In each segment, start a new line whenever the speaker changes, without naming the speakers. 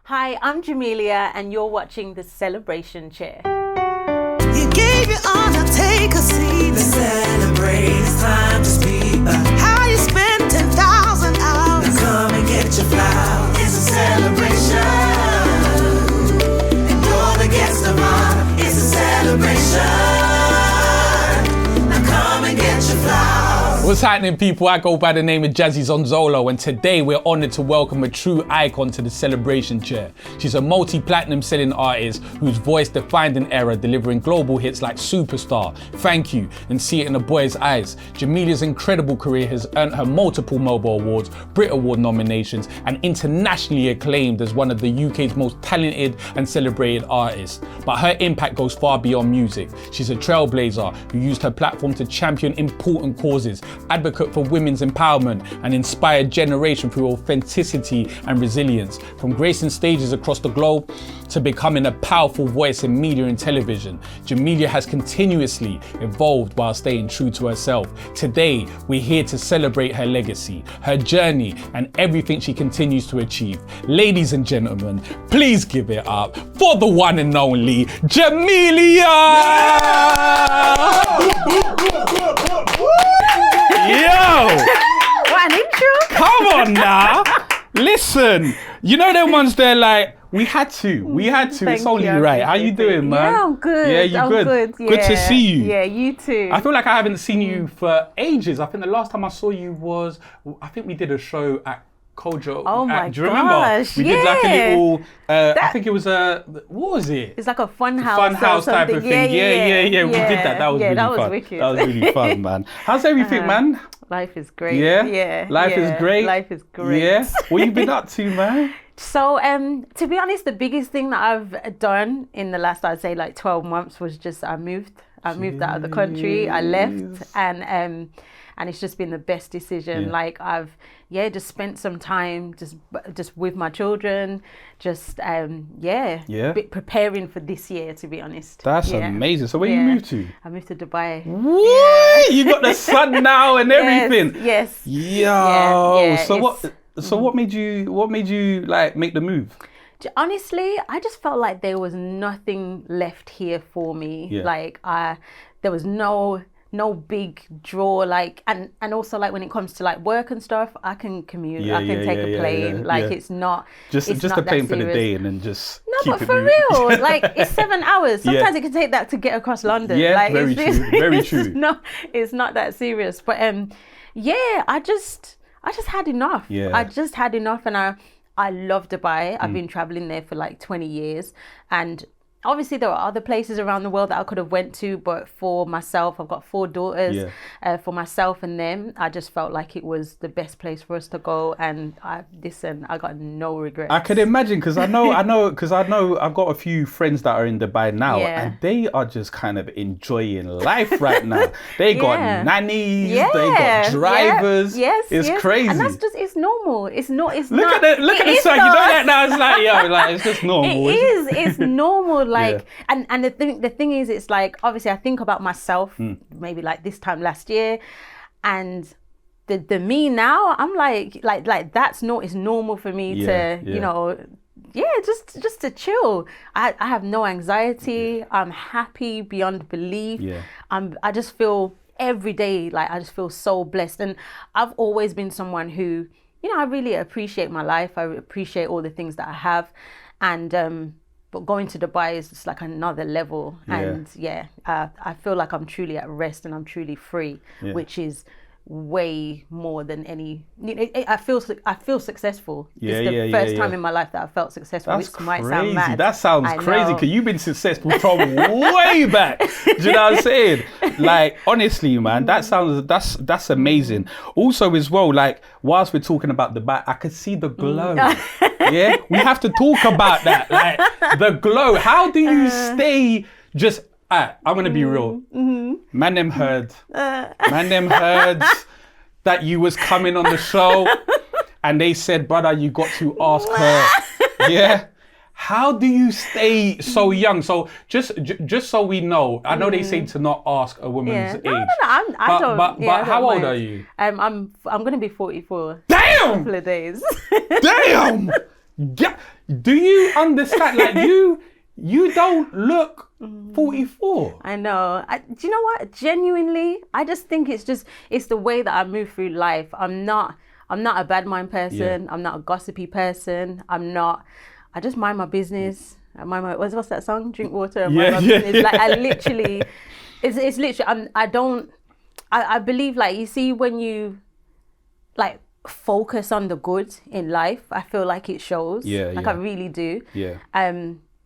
Hi, I'm Jamelia, and you're watching The Celebration Chair.
You gave your all, now take a seat. Let's celebrate, it's time to speak about how you spent 10,000 hours. Now come and get your flowers. It's a celebration, and you're the guest of honor. It's a celebration. Now come and get your flowers.
What's happening, people? I go by the name of Jazzie Zonzolo, and today we're honored to welcome a true icon to the Celebration Chair. She's a multi-platinum selling artist whose voice defined an era, delivering global hits like Superstar, Thank You, and See It in a Boy's Eyes. Jamelia's incredible career has earned her multiple Mobile Awards, Brit Award nominations, and internationally acclaimed as one of the UK's most talented and celebrated artists. But her impact goes far beyond music. She's a trailblazer who used her platform to champion important causes, advocate for women's empowerment, and inspire a generation through authenticity and resilience. From gracing stages across the globe to becoming a powerful voice in media and television, Jamelia has continuously evolved while staying true to herself. Today, we're here to celebrate her legacy, her journey, and everything she continues to achieve. Ladies and gentlemen, please give it up for the one and only Jamelia! Yo!
What an intro!
Come on now! Listen, you know them ones there like, we had to. It's
Thank
only
you,
right. How you doing, man?
Yeah, I'm good.
Yeah, you
I'm
good?
Yeah.
Good to see you.
Yeah, you too.
I feel like I haven't seen you for ages. I think the last time I saw you was, I think we did a show at Kojo.
Oh my
do you remember?
gosh,
We did like a
yeah.
little, I think it was what was it?
It's like a fun house.
Fun house type of thing. Yeah. We did that. That was really
that was
fun.
wicked.
That was really fun, man. How's everything, man?
Life is great.
Yeah? Life is great?
Life is great.
Yeah? What you been up to, man?
So, to be honest, the biggest thing that I've done in the last, I'd say, like 12 months was just I moved out of the country. I left, and it's just been the best decision.
Yeah.
Like I've just spent some time just with my children, just preparing for this year, to be honest.
That's amazing. So where you moved to?
I moved to Dubai.
What? You got the sun now and everything.
Yes.
Yo. So what made you like make the move?
Honestly, I just felt like there was nothing left here for me.
Yeah.
Like there was no big draw, like, and also like when it comes to like work and stuff, I can commute, I can take a plane. It's not
just
not
a plane
that
for the
serious.
day and then just
No, but for real, like it's 7 hours. Sometimes it can take that to get across London.
Yeah,
like,
very true. Very true.
It's not that serious. But I just had enough.
Yeah.
I just had enough, and I love Dubai. I've been traveling there for like 20 years, and obviously there are other places around the world that I could have went to, but for myself, I've got 4 daughters. For myself and them, I just felt like it was the best place for us to go, and I got no regrets.
I could imagine, because I know I've got a few friends that are in Dubai now, and they are just kind of enjoying life right now. They got nannies, they got drivers. It's crazy.
And it's normal. It's not.
Look at the sun. You know that now. It's like it's just normal.
It's normal. Like, and the thing is, it's like, obviously I think about myself maybe like this time last year, and the me now, I'm like that's not, it's normal for me to just to chill. I have no anxiety. I'm happy beyond belief. I just feel every day like I just feel so blessed, and I've always been someone who, I really appreciate my life. I appreciate all the things that I have, and but going to Dubai is just like another level. And I feel like I'm truly at rest and I'm truly free, which is way more than any. I feel successful. It's the first time in my life that I felt successful.
That's
which might
crazy.
sound mad.
That sounds crazy, because you've been successful from way back. Do you know what I'm saying? Like, honestly, man, that's amazing. Also, as well, like, whilst we're talking about Dubai, I could see the glow. Yeah, we have to talk about that. Like, the glow. How do you stay just? I'm gonna be real. Man, them heard that you was coming on the show, and they said, brother, you got to ask her. Yeah. How do you stay so young? So just so we know, I know they say to not ask a woman's age.
No, I don't.
But how old are you?
I'm going to be 44.
Damn!
In a couple of days.
Damn! Yeah. Do you understand? Like you don't look 44.
I know. Do you know what? Genuinely, I just think it's the way that I move through life. I'm not a bad mind person.
Yeah.
I'm not a gossipy person. I just mind my business. I mind my, what's that song? Drink water and mind my business. Like I literally, it's literally, I believe, like, you see, when you like focus on the good in life, I feel like it shows. I really do.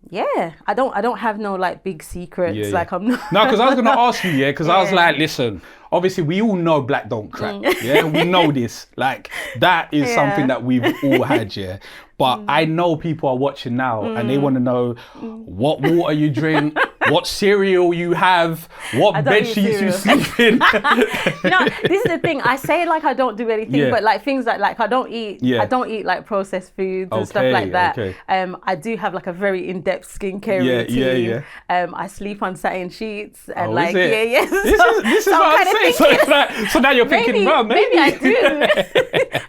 Yeah, I don't have no like big secrets. Like I'm not.
No, because I was gonna ask you, because I was like, listen, obviously we all know black don't crack. Yeah, we know this. Like that is something that we've all had. Yeah, but I know people are watching now and they want to know what water you drink, what cereal you have, what bed sheets you sleep in.
No, this is the thing. I say like I don't do anything, but like things like I don't eat like processed foods and stuff like that. I do have like a very in-depth skincare routine. I sleep on satin sheets and
This is what I'm saying. So now you're thinking, well, maybe
I do.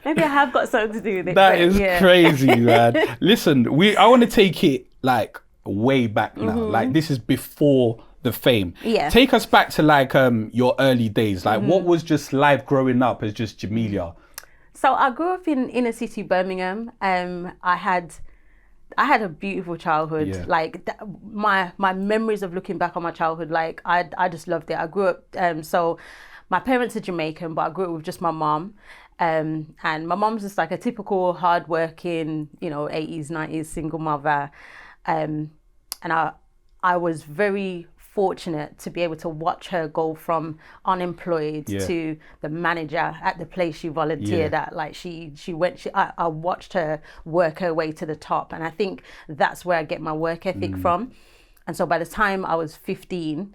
Maybe I have got something to do with it.
That is crazy, man. Listen, I want to take it like way back now. Like this is before the fame. Take us back to like your early days. Like what was just life growing up as just Jamelia?
So I grew up in inner city Birmingham. I had a beautiful childhood. Like my memories of looking back on my childhood, like I just loved it. I grew up, so my parents are Jamaican, but I grew up with just my mom. And my mom's just like a typical hardworking, 80s, 90s single mother. And I was very fortunate to be able to watch her go from unemployed to the manager at the place she volunteered at. Like I watched her work her way to the top, and I think that's where I get my work ethic from. And so by the time I was 15,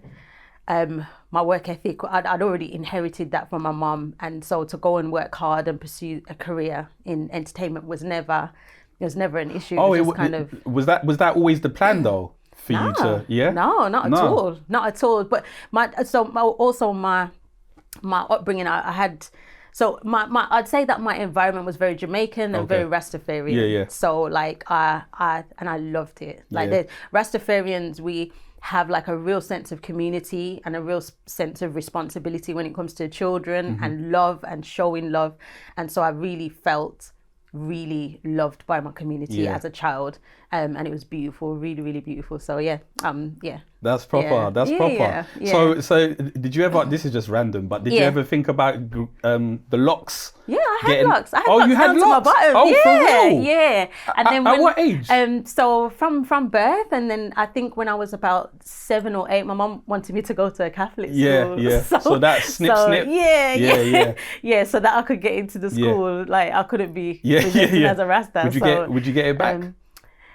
my work ethic, I'd already inherited that from my mom, and so to go and work hard and pursue a career in entertainment was never an issue.
Was that always the plan though? For you to,
No, not at all. But my upbringing, I had, so I'd say that my environment was very Jamaican and very Rastafarian. So like I loved it. Like the Rastafarians, we have like a real sense of community and a real sense of responsibility when it comes to children and love and showing love. And so I really felt really loved by my community as a child, and it was beautiful, really, really beautiful. So
that's proper. That's proper. So did you ever, this is just random, but did you ever think about the locks?
I had locks. I had locks
you had
down to
locks?
my bottom.
For real?
And then
at what age?
So from birth, and then I think when I was about 7 or 8, my mom wanted me to go to a Catholic school. So that snip. So that I could get into the school. Like I couldn't be as a Rasta.
Would you get it back?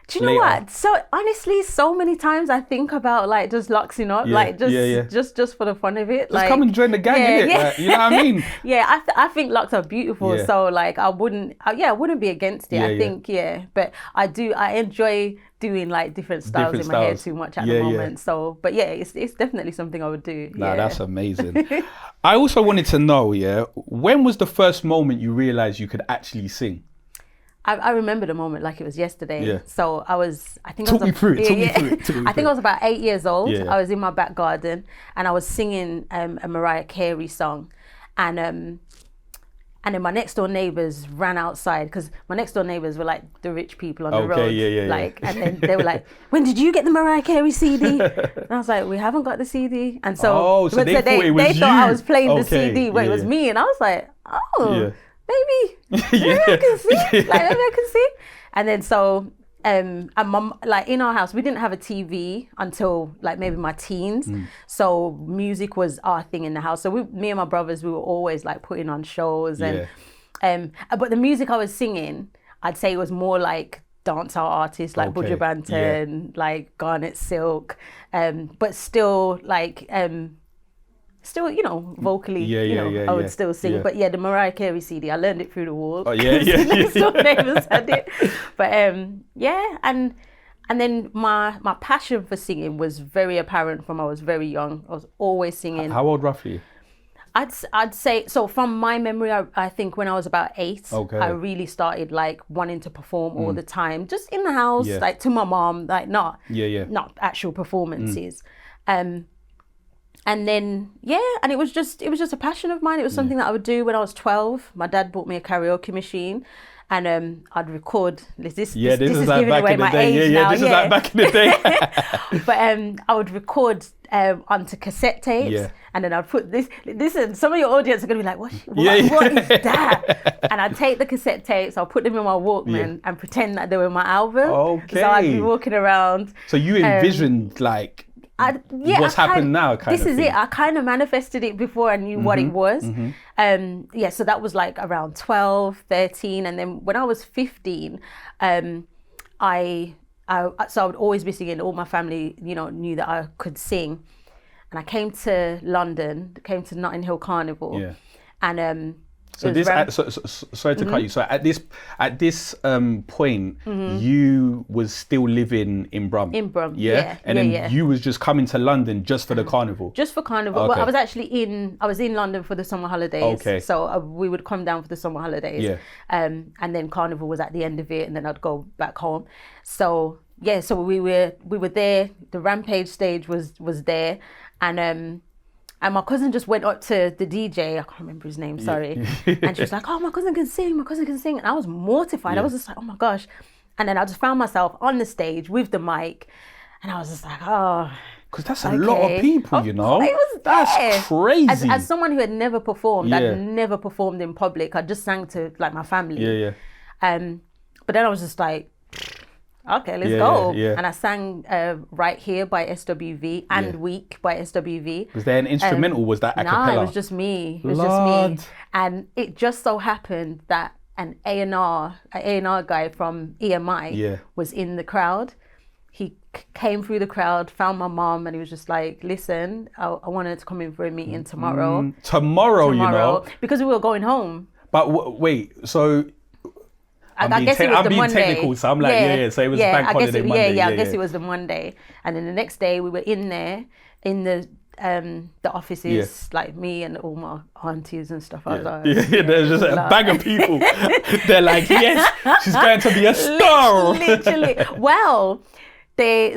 Do you know what? So honestly, so many times I think about like just locksing up, just for the fun of it.
Just come and join the gang, innit? Like, you know what I mean?
I think locks are beautiful. So like I wouldn't be against it. I think but I enjoy doing like different styles in my hair too much at the moment. So but it's definitely something I would do.
That's amazing. I also wanted to know, when was the first moment you realized you could actually sing?
I remember the moment like it was yesterday. So I think
Talk me through it.
I think I was about 8 years old. I was in my back garden and I was singing a Mariah Carey song, and then my next door neighbors ran outside, because my next door neighbors were like the rich people on the road. And then they were like, "When did you get the Mariah Carey CD?" And I was like, "We haven't got the CD." And so,
they thought
I was playing the CD, but it was me, and I was like, "Oh." Maybe I can see. And then so, and mom, like in our house, we didn't have a TV until like maybe my teens. So music was our thing in the house. So me and my brothers, we were always like putting on shows but the music I was singing, I'd say it was more like dancehall artists like Buju Banton, like Garnet Silk, but still like vocally, I would still sing. But the Mariah Carey CD, I learned it through the wall. Next door neighbors had it. But and then my passion for singing was very apparent from I was very young. I was always singing.
How old roughly?
I'd say so. From my memory, I think when I was about 8, I really started like wanting to perform all the time, just in the house, like to my mom, like not actual performances. And then and it was just a passion of mine. It was something that I would do when I was 12. My dad bought me a karaoke machine, and I'd record. This is like giving away my age now.
This is like back in the day.
But I would record onto cassette tapes, and then I'd put this. And some of your audience are gonna be like, what is that? And I'd take the cassette tapes, I'll put them in my Walkman and pretend that they were my album.
Okay.
So I'd be walking around.
So you envisioned like what's happened now, kind of
This is
thing.
it. I kind of manifested it before I knew what it was. So that was like around 12, 13. And then when I was 15, so I would always be singing. All my family, knew that I could sing. And I came to London, came to Notting Hill Carnival.
Yeah.
And
so this, sorry to cut you. So at this point, you was still living in Brum.
In Brum,
and then you was just coming to London just for the carnival.
Just for carnival.
Okay.
Well, I was actually in London for the summer holidays.
Okay.
So we would come down for the summer holidays.
Yeah.
And then carnival was at the end of it, and then I'd go back home. So so we were there. The Rampage stage was there, and my cousin just went up to the DJ, I can't remember his name, sorry. And she was like, oh, my cousin can sing. And I was mortified. I was just like, oh my gosh. And then I just found myself on the stage with the mic. And I was just like, oh.
Because that's a lot of people,
It was
That's crazy.
As someone who had never performed, I'd never performed in public. I just sang to like my family. But then I was just like, okay, let's go. And I sang Right Here by SWV and Weak by SWV.
Was there an instrumental? Was that a cappella?
No, it was just me. And it just so happened that an A&R guy from EMI was in the crowd. He came through the crowd, found my mom, and he was just like, listen, I wanted to come in for a meeting tomorrow.
Tomorrow,
because we were going home.
But wait, so...
I guess it was the Monday.
Technical, so I'm like, so it was bank holiday Monday.
I guess it was the Monday. And then the next day we were in there, in the offices, like me and all my aunties and stuff like that.
There's just a bag of people. They're like, yes, she's going to be a star.
Literally. Well,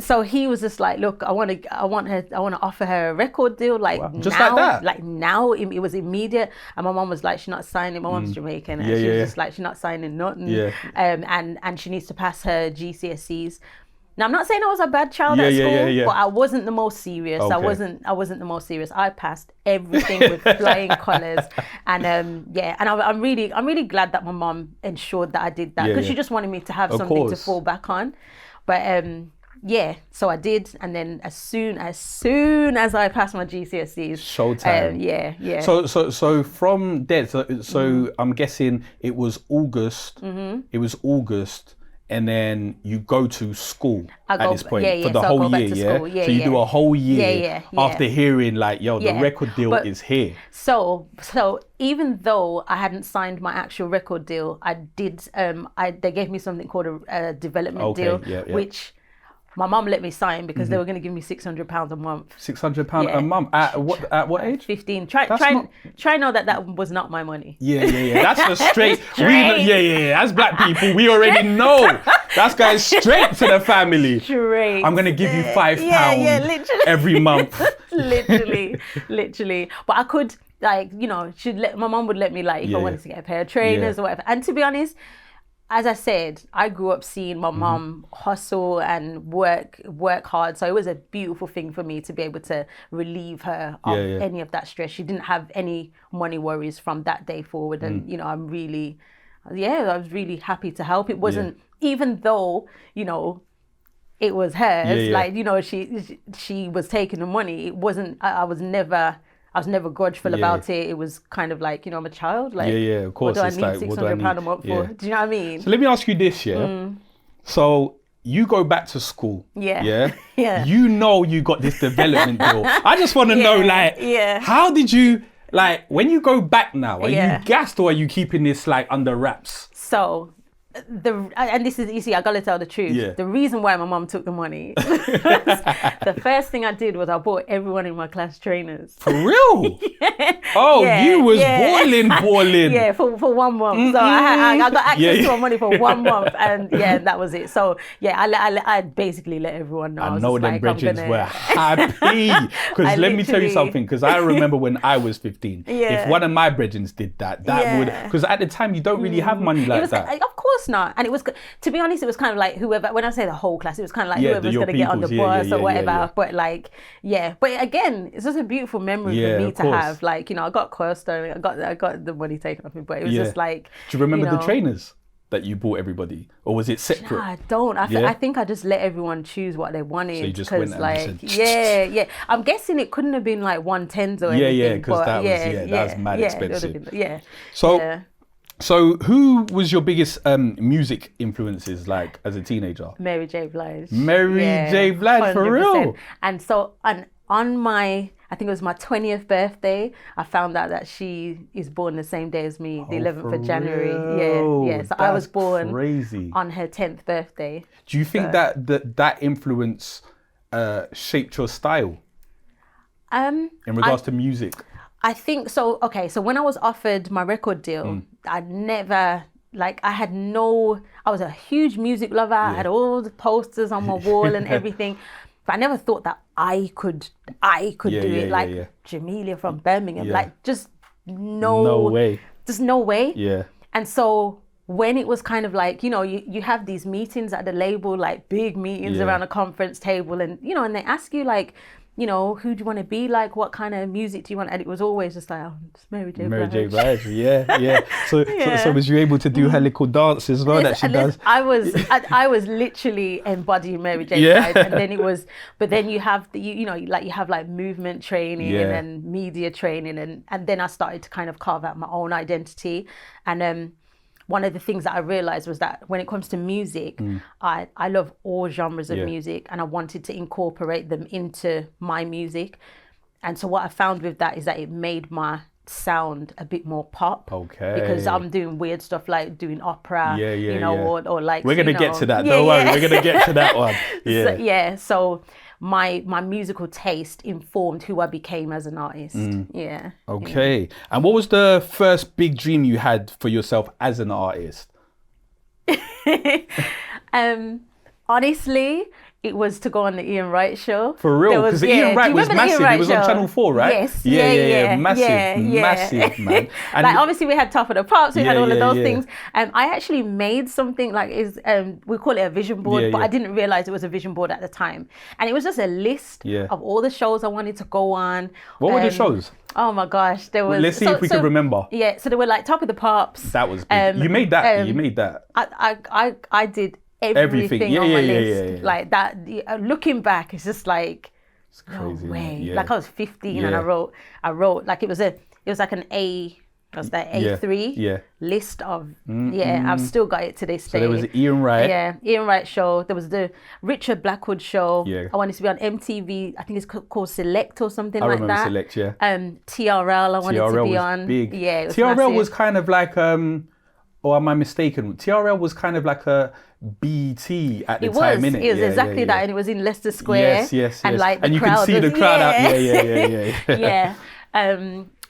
so he was just like, look, I want to offer her a record deal, like
just
now,
like that.
Like now, it was immediate. And my mom was like, she's not signing. My mom's Jamaican, and she was just like, she's not signing nothing. And she needs to pass her GCSEs. Now I'm not saying I was a bad child at school, but I wasn't the most serious. Okay. I wasn't the most serious. I passed everything with flying colours, and and I'm really glad that my mom ensured that I did that, because she just wanted me to have something to fall back on. But so I did, and then as soon as I passed my GCSEs,
showtime. So from there, so I'm guessing it was August. It was August, and then you go to school at this point for the whole year. So you do a whole year after hearing like, yo, the record deal is here.
So even though I hadn't signed my actual record deal, I did. They gave me something called a development deal, which my mum let me sign because they were going to give me £600 a month.
£600 a month at what age?
15. Try know that was not my money.
That's the straight. As black people, we already know that's going straight to the family.
Straight.
I'm going to give you £5 every month.
literally. But I could, like, my mum would let me, like, if I wanted to get a pair of trainers or whatever. And to be honest, as I said, I grew up seeing my mum hustle and work hard. So it was a beautiful thing for me to be able to relieve her of any of that stress. She didn't have any money worries from that day forward. And, I was really happy to help. It wasn't, even though, it was hers, like, she was taking the money. It wasn't, I was never grudgeful about it. It was kind of like, I'm a child. Like,
of course.
What do I need £600 a month for? Do you know what I mean?
So let me ask you this, So you go back to school. You you got this development deal. I just want to know, like, how did you, like, when you go back now, are you gassed or are you keeping this, like, under wraps?
So, and this is, you see, I gotta tell the truth.
Yeah.
The reason why my mum took the money, the first thing I did was I bought everyone in my class trainers.
For real?
Yeah.
Oh,
Yeah,
you was
yeah.
balling.
Yeah, for 1 month. So I got access
Yeah.
to my money for 1 month, and yeah, that was it. So yeah, I basically let everyone know.
I
was
know
just
them
like,
brethren were happy. Because
I
let me tell you
literally-
something, because I remember when I was 15,
Yeah.
if one of my brethren did that would,
Yeah.
because at the time you don't really have money like
It was,
that.
of course not. And it was, to be honest, it was kind of like whoever, when I say the whole class, it was kind of like
Yeah,
whoever's
your
going to get on the
peoples. Yeah,
bus
yeah,
or
yeah,
whatever.
yeah.
But like, yeah. But again, it's just a beautiful memory
Yeah,
for me
of
to
course.
have. Like, I got Cornerstone, I got the money taken off me, but it was
Yeah.
just like.
Do you remember the
know,
trainers that you bought everybody? Or was it separate?
I don't.
Yeah?
I think I just let everyone choose what they wanted.
So you just went and
like,
just
yeah. I'm guessing it couldn't have been like 110s or anything.
Yeah, 'cause
but
that was mad
it would
expensive.
have been, yeah.
So,
yeah.
so who was your biggest music influences like as a teenager?
Mary J. Blige.
Mary J. Blige, for real?
And so on my, I think it was my 20th birthday, I found out that she is born the same day as me, the 11th of January.
real?
Yeah. So I was
That's
born
crazy.
on her 10th birthday.
Do you think that influence shaped your style
In
in regards to music?
I think so. Okay, so when I was offered my record deal, I never, like, I was a huge music lover. I had all the posters on my wall and everything, but I never thought that I could do it. Like Jamelia from Birmingham, like just
No way.
Just no way.
Yeah.
And so when it was kind of like, you have these meetings at the label, like big meetings around a conference table, and and they ask you like, who do you want to be like? What kind of music do you want? And it was always just like, it's Mary J.
Mary J.
Blige.
Blige, yeah. So was you able to do her little dance as well that she does?
I was literally embodying Mary J.
Yeah.
Blige, and then it was, but then you have you have like movement training and media training, and then I started to kind of carve out my own identity, and one of the things that I realized was that when it comes to music, I love all genres of music, and I wanted to incorporate them into my music. And so what I found with that is that it made my sound a bit more pop. Okay. Because I'm doing weird stuff like doing opera, or like...
We're going to get to that, don't worry, we're going to get to that one.
So my musical taste informed who I became as an artist. Yeah.
Okay. And what was the first big dream you had for yourself as an artist?
Honestly, it was to go on the Ian Wright show.
For real? Because Ian Wright was massive. It was on Channel 4, right?
Yes.
Yeah. Massive, man. And
like obviously we had Top of the Pops, we had all of those things. I actually made something like we call it a vision board, but I didn't realize it was a vision board at the time. And it was just a list of all the shows I wanted to go on.
What were the shows?
Oh my gosh, there was.
Let's see if we can remember.
Yeah, so they were like Top of the Pops.
That was big. You made that.
I did everything on my list.
Yeah.
Like that, looking back, it's just like,
it's crazy,
no way.
Yeah.
Like I was 15 and I wrote like it was like an A3 list of I've still got it to this day.
So there was the Ian Wright.
Yeah, Ian Wright show. There was the Richard Blackwood show.
Yeah.
I wanted to be on MTV. I think it's called Select or something
I
like
remember
that.
Select, yeah.
TRL I wanted to be
was
on.
Big.
Yeah, it was
TRL
massive.
was kind of like or am I mistaken? TRL was kind of like a BT at the time, innit?
It was exactly that, and it was in Leicester Square. Yes. And like the crowd
you can see the crowd out.
Yeah.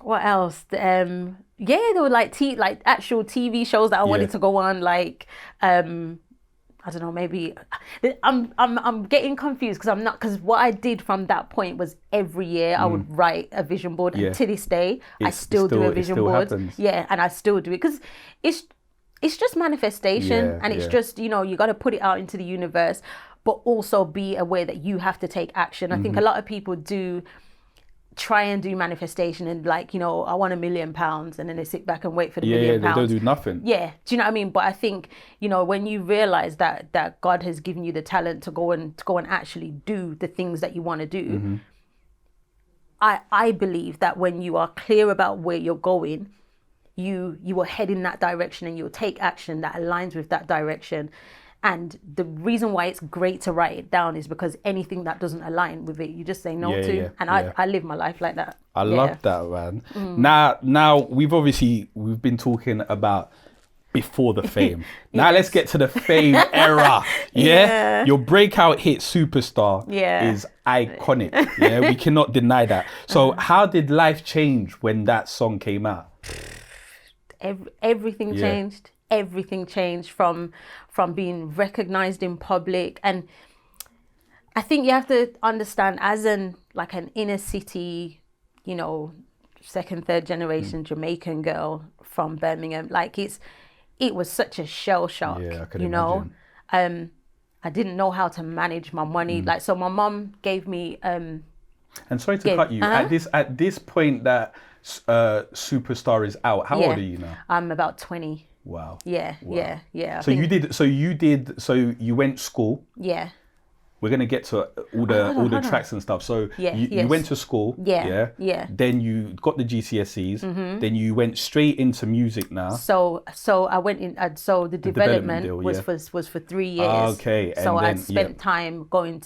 What else? There were like actual TV shows that I wanted to go on. Like, I don't know, maybe I'm getting confused because what I did from that point was every year I would write a vision board, and to this day I still do a vision board.
Happens.
Yeah, and I still do it because it's just manifestation, and it's just, you got to put it out into the universe, but also be aware that you have to take action. I think a lot of people do try and do manifestation and like, I want £1 million, and then they sit back and wait for the £1 million.
They don't do nothing.
Yeah, do you know what I mean? But I think, when you realize that God has given you the talent to go and actually do the things that you want to do, I believe that when you are clear about where you're going, you will head in that direction, and you'll take action that aligns with that direction. And the reason why it's great to write it down is because anything that doesn't align with it, you just say no to. And I live my life like that.
I love that, man. Now we've been talking about before the fame. Now let's get to the fame era. Yeah? Your breakout hit Superstar is iconic. Yeah, we cannot deny that. So how did life change when that song came out?
Everything changed. Everything changed from being recognized in public. And I think you have to understand, as an inner city, you know, second, third generation Jamaican girl from Birmingham, like it was such a shell shock, you know. I didn't know how to manage my money. Like, so my mom gave me
and sorry to cut you, at this point that Superstar is out, how old are you now?
I'm about 20.
Wow.
Yeah.
So you went to school.
Yeah.
We're gonna get to all the tracks and stuff. So you went to school.
Yeah.
Then you got the GCSEs. Then you went straight into music now.
So I went in. So the development deal, was for 3 years.
Okay.
So I spent time going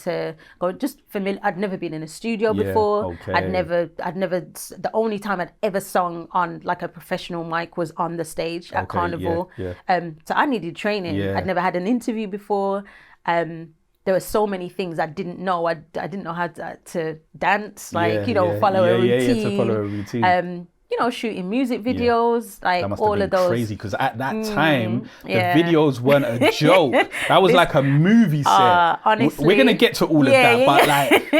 just familiar. I'd never been in a studio before.
Okay.
I'd never. The only time I'd ever sung on like a professional mic was on the stage at Carnival. So I needed training.
Yeah.
I'd never had an interview before. There were so many things I didn't know. I didn't know how to dance, follow a routine.
To follow a routine.
Shooting music videos, like all of those.
Crazy, because at that time the videos weren't a joke. That was like a movie set.
Honestly,
we're gonna get to all of that, but like,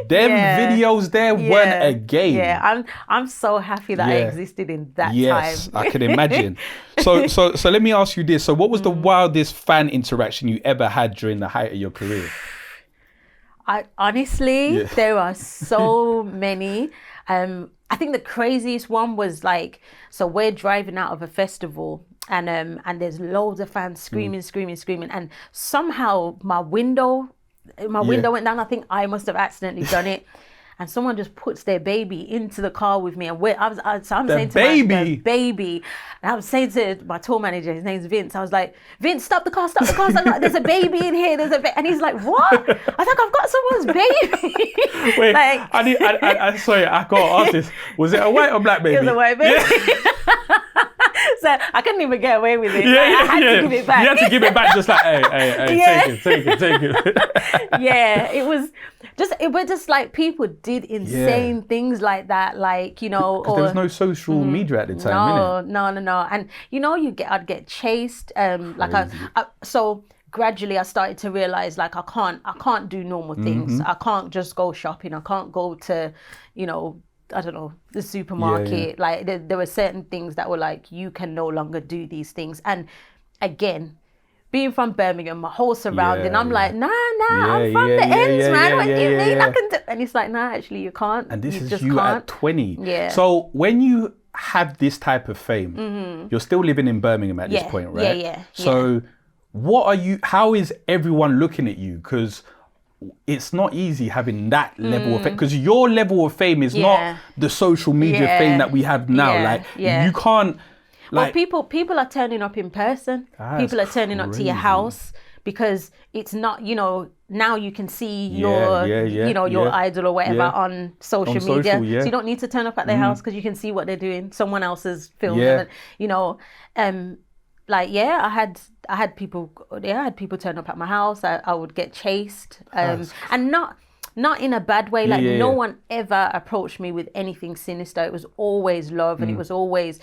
them videos there weren't a game.
Yeah, I'm so happy that I existed in that time.
Yes, I can imagine. So let me ask you this. So what was the wildest fan interaction you ever had during the height of your career?
Honestly, there are so many. I think the craziest one was like, so we're driving out of a festival and there's loads of fans screaming, and somehow my window went down. I think I must have accidentally done it. And someone just puts their baby into the car with me, and I'm saying to the baby, and I was saying to my tour manager, his name's Vince. I was like, Vince, stop the car! There's a baby in here. And he's like, what? I was like, I've got someone's baby.
Wait, I sorry, I gotta ask this. Was it a white or black baby?
It was a white baby. So I couldn't even get away with it. I had to give it back.
You had to give it back, just like, hey, take it.
Yeah, it was just like people did insane things like that, like, you know.
Because there was no social media at the time,
No. And I'd get chased. So gradually I started to realize, like, I can't do normal things. I can't just go shopping. I can't go to, I don't know, the supermarket. Like there were certain things that were like, you can no longer do these things. And again, being from Birmingham, my whole surrounding, I'm like, nah, I'm from the ends, man. What do you mean I can do? And it's like, nah, actually you can't.
And this is
just
you
can't.
at 20.
Yeah.
So when you have this type of fame, you're still living in Birmingham at this point, right?
Yeah.
So how is everyone looking at you? Because it's not easy having that level of fame, because your level of fame is not the social media fame that we have now. You can't. Like,
well, people are turning up in person. People are turning up to your house, because it's not, now you can see your idol or whatever on social media. So you don't need to turn up at their house, because you can see what they're doing. Someone else has filmed them, I had people turn up at my house. I would get chased, and not in a bad way. Like no one ever approached me with anything sinister. It was always love, and it was always,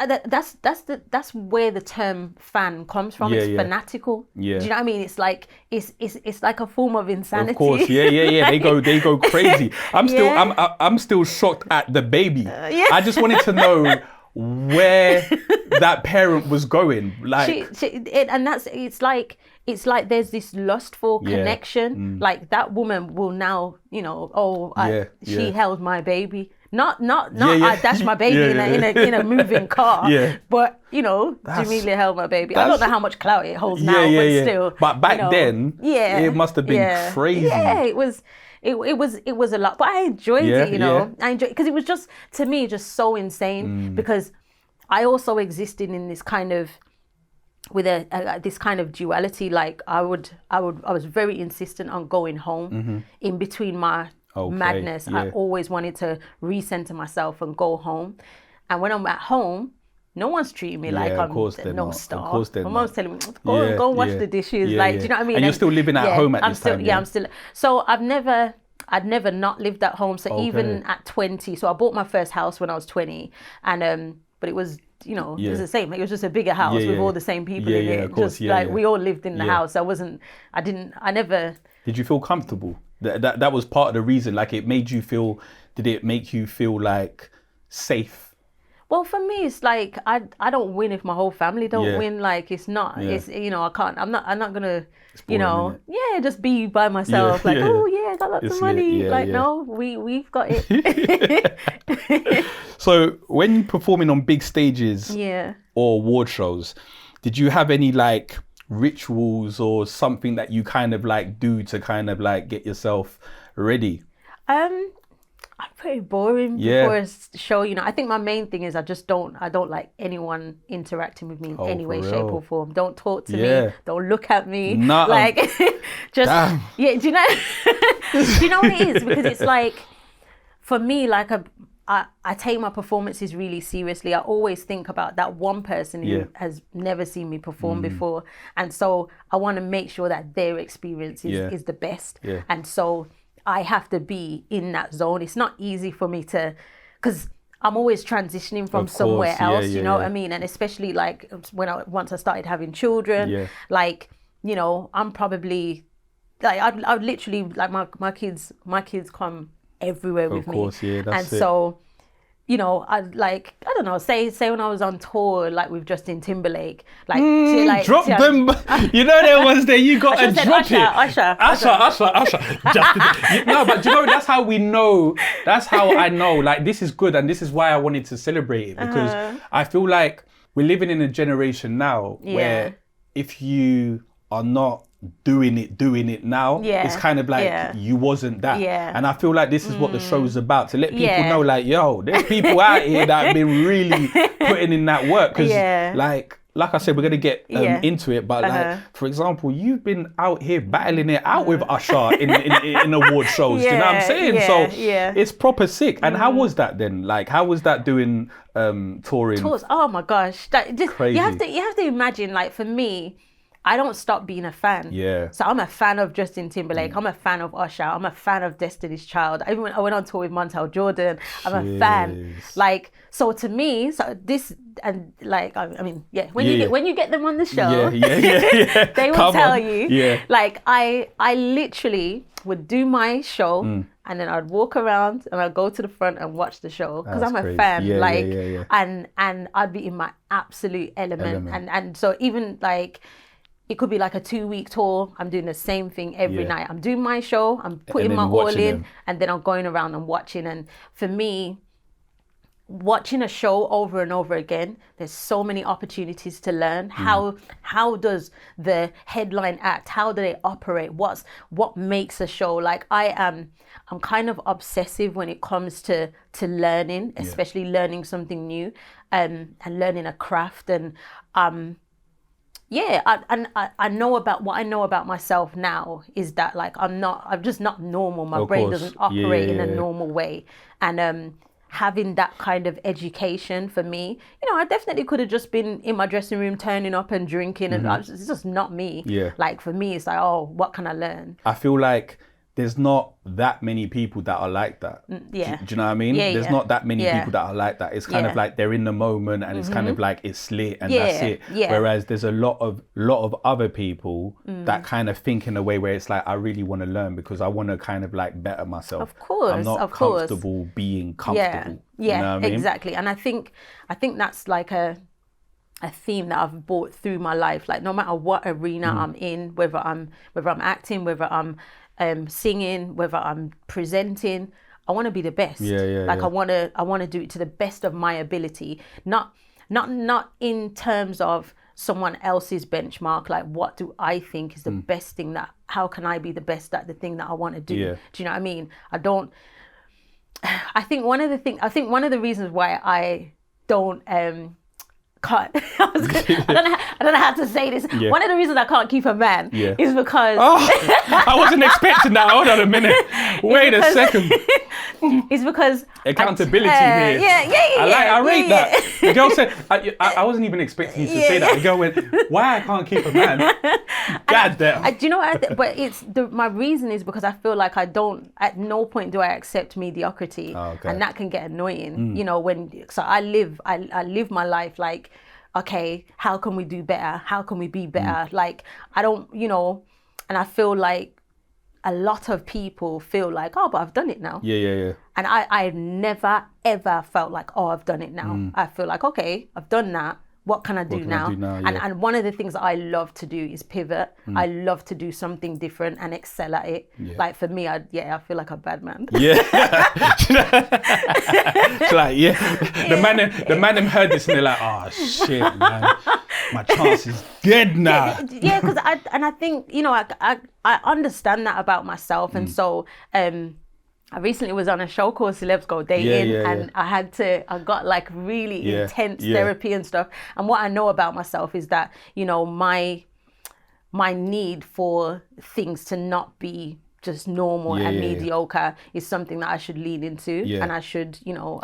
that's where the term fan comes from. It's fanatical. Do you know what I mean? It's like it's like a form of insanity.
Of course, they go crazy. I'm still shocked at the baby. I just wanted to know where that parent was going, like,
it's like there's this lustful connection. Like that woman will now, she held my baby. Not I dashed my baby in a moving car. But Jamelia held my baby. I don't know how much clout it holds now, but still.
But back then, it must have been crazy.
Yeah, it was a lot, but I enjoyed it. I enjoyed it because it was just, to me, just so insane. Because I also existed in this kind of this kind of duality. Like I was very insistent on going home in between my madness. I always wanted to recenter myself and go home. And when I'm at home, No one's treating me like I'm no star.
Of course they're
My
not.
mom's telling me, go and wash the dishes. Do you know what I mean?
And you're still living at home at this time.
Yeah, I'm still. So I'd never not lived at home. So even at 20, so I bought my first house when I was 20, and but it was, you know, it was the same. It was just a bigger house with all the same people in it.
Of course,
we all lived in the house. I never.
Did you feel comfortable? That was part of the reason. Like, it made you feel. Did it make you feel like safe?
Well, for me, it's like I don't win if my whole family don't win. Like, it's not. It's, you know, I can't. I'm not gonna.
Boring,
you know, just be by myself. I got lots of money. No, we've got it.
So when performing on big stages, or award shows, did you have any like rituals or something that you kind of like do to kind of like get yourself ready?
I'm pretty boring before a show, you know. I think my main thing is I don't like anyone interacting with me in any way, shape or form. Don't talk to me. Don't look at me. Like, just, do you know? Do you know what it is? Because it's like, for me, like I take my performances really seriously. I always think about that one person who has never seen me perform before. And so I want to make sure that their experience is the best. And so I have to be in that zone. It's not easy for me to, because I'm always transitioning from somewhere else, you know what I mean? And especially like once I started having children, like, you know, I'm probably, like, I'd literally, like my kids come everywhere with me.
Of course, that's
it. So, you know, I don't know, say when I was on tour, like with Justin Timberlake,
drop them. You know there was there, you got to drop
Usher.
Justin. No, but do you know, that's how we know, that's how I know, like, this is good, and this is why I wanted to celebrate it, because I feel like we're living in a generation now where if you are not doing it now, it's kind of like you wasn't that, and I feel like this is what the show's about, to let people know, like, yo, there's people out here that have been really putting in that work, because like I said, we're gonna get into it, but like, for example, you've been out here battling it out with Usher in award shows. Do you know what I'm saying? So it's proper sick. And how was that then? Like, how was that doing touring?
Tours? Oh my gosh, crazy. You have to imagine, like, for me, I don't stop being a fan. So I'm a fan of Justin Timberlake. I'm a fan of Usher. I'm a fan of Destiny's Child. I went on tour with Montel Jordan. I'm a fan. Like, so to me, so this, and like, I mean, when you get them on the show, they will tell you. Like, I literally would do my show, and then I'd walk around and I'd go to the front and watch the show, because I'm a fan. And I'd be in my absolute element. And so even like, it could be like a 2-week tour. I'm doing the same thing every night. I'm doing my show, I'm putting my all in, and then I'm going around and watching. And for me, watching a show over and over again, there's so many opportunities to learn. How does the headline act, how do they operate? What makes a show? Like, I'm kind of obsessive when it comes to learning, especially learning something new, and learning a craft. And I know about what I know about myself now is that, like, I'm just not normal. My brain doesn't operate in a normal way. And having that kind of education for me, you know, I definitely could have just been in my dressing room turning up and drinking, and it's just not me. Like, for me, it's like, oh, what can I learn? I
feel like there's not that many people that are like that. Do you know what I mean? There's not that many people that are like that. It's kind of like they're in the moment, and it's kind of like it's lit and that's it. Whereas there's a lot of other people that kind of think in a way where it's like, I really want to learn because I want to kind of like better myself.
Of course,
I'm not comfortable being comfortable. You know what I mean?
Exactly. And I think that's like a theme that I've brought through my life. Like, no matter what arena I'm in, whether I'm acting, whether I'm singing, whether I'm presenting, I want to be the best. I want to do it to the best of my ability, not in terms of someone else's benchmark. Like, what do I think is the best thing, that how can I be the best at the thing that I want to do? Do you know what I mean? I think one of the reasons why I don't can't. I don't know how to say this.
Yeah.
One of the reasons I can't keep a man is because
I wasn't expecting that. Hold on a minute. Wait a second.
It's because
accountability here. I rate that. The girl said, I wasn't even expecting you to say that. The girl went, why I can't keep a man? God damn.
Do you know what? But my reason is because I feel like I don't. At no point do I accept mediocrity, and that can get annoying. You know, I live my life like, okay, how can we do better? How can we be better? Like, I don't, you know, and I feel like a lot of people feel like, oh, but I've done it now.
Yeah.
And I never, ever felt like, oh, I've done it now. I feel like, okay, I've done that. What can I do now? And one of the things that I love to do is pivot. I love to do something different and excel at it. Yeah. Like for me, I feel like a bad man.
Yeah. It's like, the man them heard this and they're like, oh shit, man, my chance is dead now.
Yeah, because I think, you know, I understand that about myself, and so I recently was on a show called Celebs Go Dating, and I got like really intense therapy and stuff. And what I know about myself is that, you know, my need for things to not be just normal and mediocre is something that I should lean into, and I should, you know,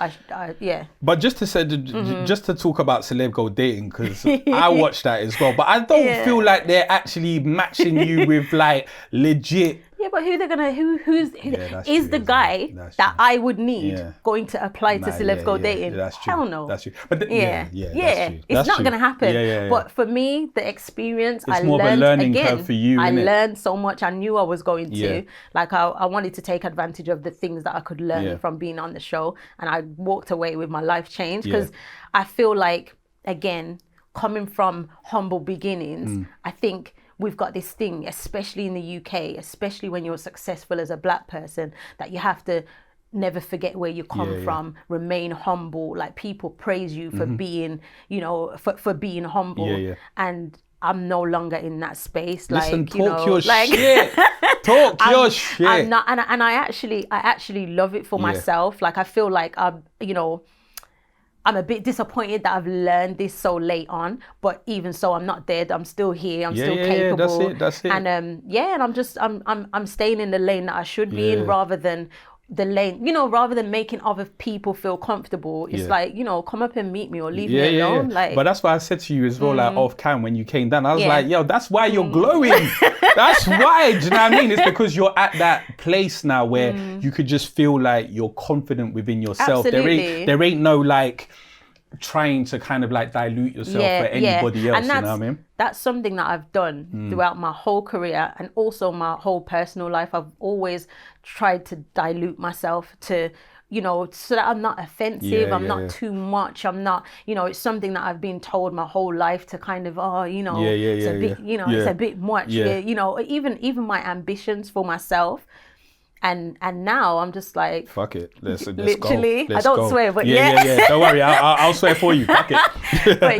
But just to say, just to talk about Celeb Go Dating, because I watched that as well, but I don't feel like they're actually matching you with like legit.
Yeah, but who is the guy that I would need going to apply to Celebs Go Dating?
That's true.
Hell no.
That's true. But that's true.
It's not going to happen. But for me, the experience, I learned
curve for you,
I learned so much. I knew I was going to. Like I wanted to take advantage of the things that I could learn from being on the show, and I walked away with my life changed, because I feel like, again, coming from humble beginnings, I think we've got this thing, especially in the UK, especially when you're successful as a black person, that you have to never forget where you come from, remain humble. Like, people praise you for being, you know, for being humble. And I'm no longer in that space.
Listen,
like, you know,
your
like,
shit. Talk your shit.
I'm not, and I actually love it for myself. Like, I feel like I'm a bit disappointed that I've learned this so late on, but even so, I'm not dead. I'm still here. I'm still capable.
Yeah, that's it.
And and I'm staying in the lane that I should be in, rather than the lane, you know, rather than making other people feel comfortable. It's like, you know, come up and meet me or leave me alone. Like,
but that's why I said to you as well, like off cam when you came down, I was like, yo, that's why you're glowing. That's why. Do you know what I mean? It's because you're at that place now where you could just feel like you're confident within yourself.
Absolutely.
There ain't no like trying to kind of like dilute yourself for anybody else.
And
you know what I mean?
That's something that I've done throughout my whole career, and also my whole personal life. I've always tried to dilute myself to, you know, so that I'm not offensive. I'm not too much. I'm not, you know, it's something that I've been told my whole life to kind of, it's a bit, you know, it's a bit much. You know, even my ambitions for myself. And now I'm just like,
fuck it, let's
literally
go.
I don't swear, but
yeah. Don't worry, I'll swear for you. Fuck it.
But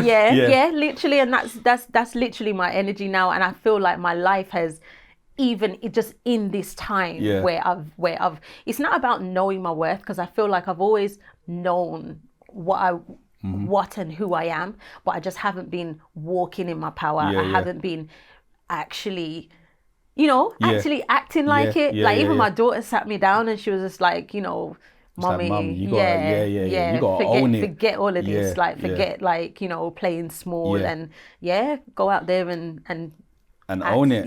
literally, and that's literally my energy now. And I feel like my life has, even just in this time where I've it's not about knowing my worth, because I feel like I've always known what and who I am, but I just haven't been walking in my power. I haven't been actually, you know, actually acting like it. Even my daughter sat me down and she was just like, you know, Mommy,
like, Mum, you gotta own it.
Forget all of this. Forget like, you know, playing small and go out there and
own it.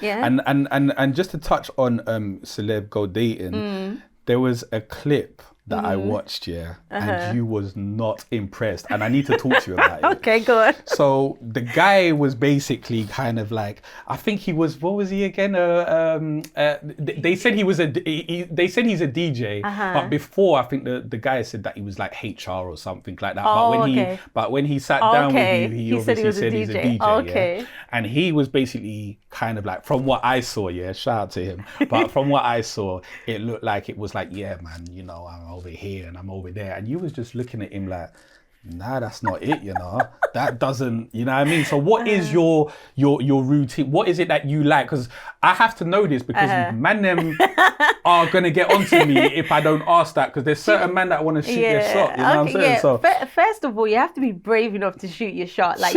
And just to touch on Celeb Go Dating, there was a clip that I watched, and you was not impressed, and I need to talk to you about it.
Okay, go on.
So the guy was basically kind of like, I think he was, what was he again? They said he was they said he's a DJ, but before I think the guy said that he was like HR or something like that. But when he sat down with you, he obviously said he's a DJ.
Okay.
And he was basically kind of like, from what I saw, shout out to him, but from what I saw, it looked like it was like, yeah, man, you know, I'm over here and I'm over there, and you was just looking at him like, nah, that's not it, you know. That doesn't, you know what I mean? So what is your routine? What is it that you like? Because I have to know this because man them are going to get onto me if I don't ask that, because there's certain men that want to shoot their shot, you know what I'm saying?
Yeah.
So
First of all, you have to be brave enough to shoot your shot. Like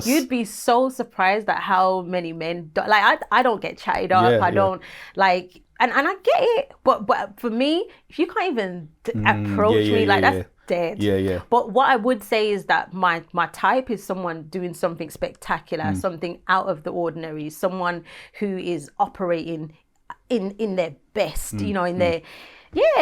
you'd be so surprised at how many men do, like I don't get chatted up. I don't like, and I get it, but for me, if you can't even approach me, like that's dead.
Yeah.
But what I would say is that my type is someone doing something spectacular, something out of the ordinary, someone who is operating in their best, you know, in their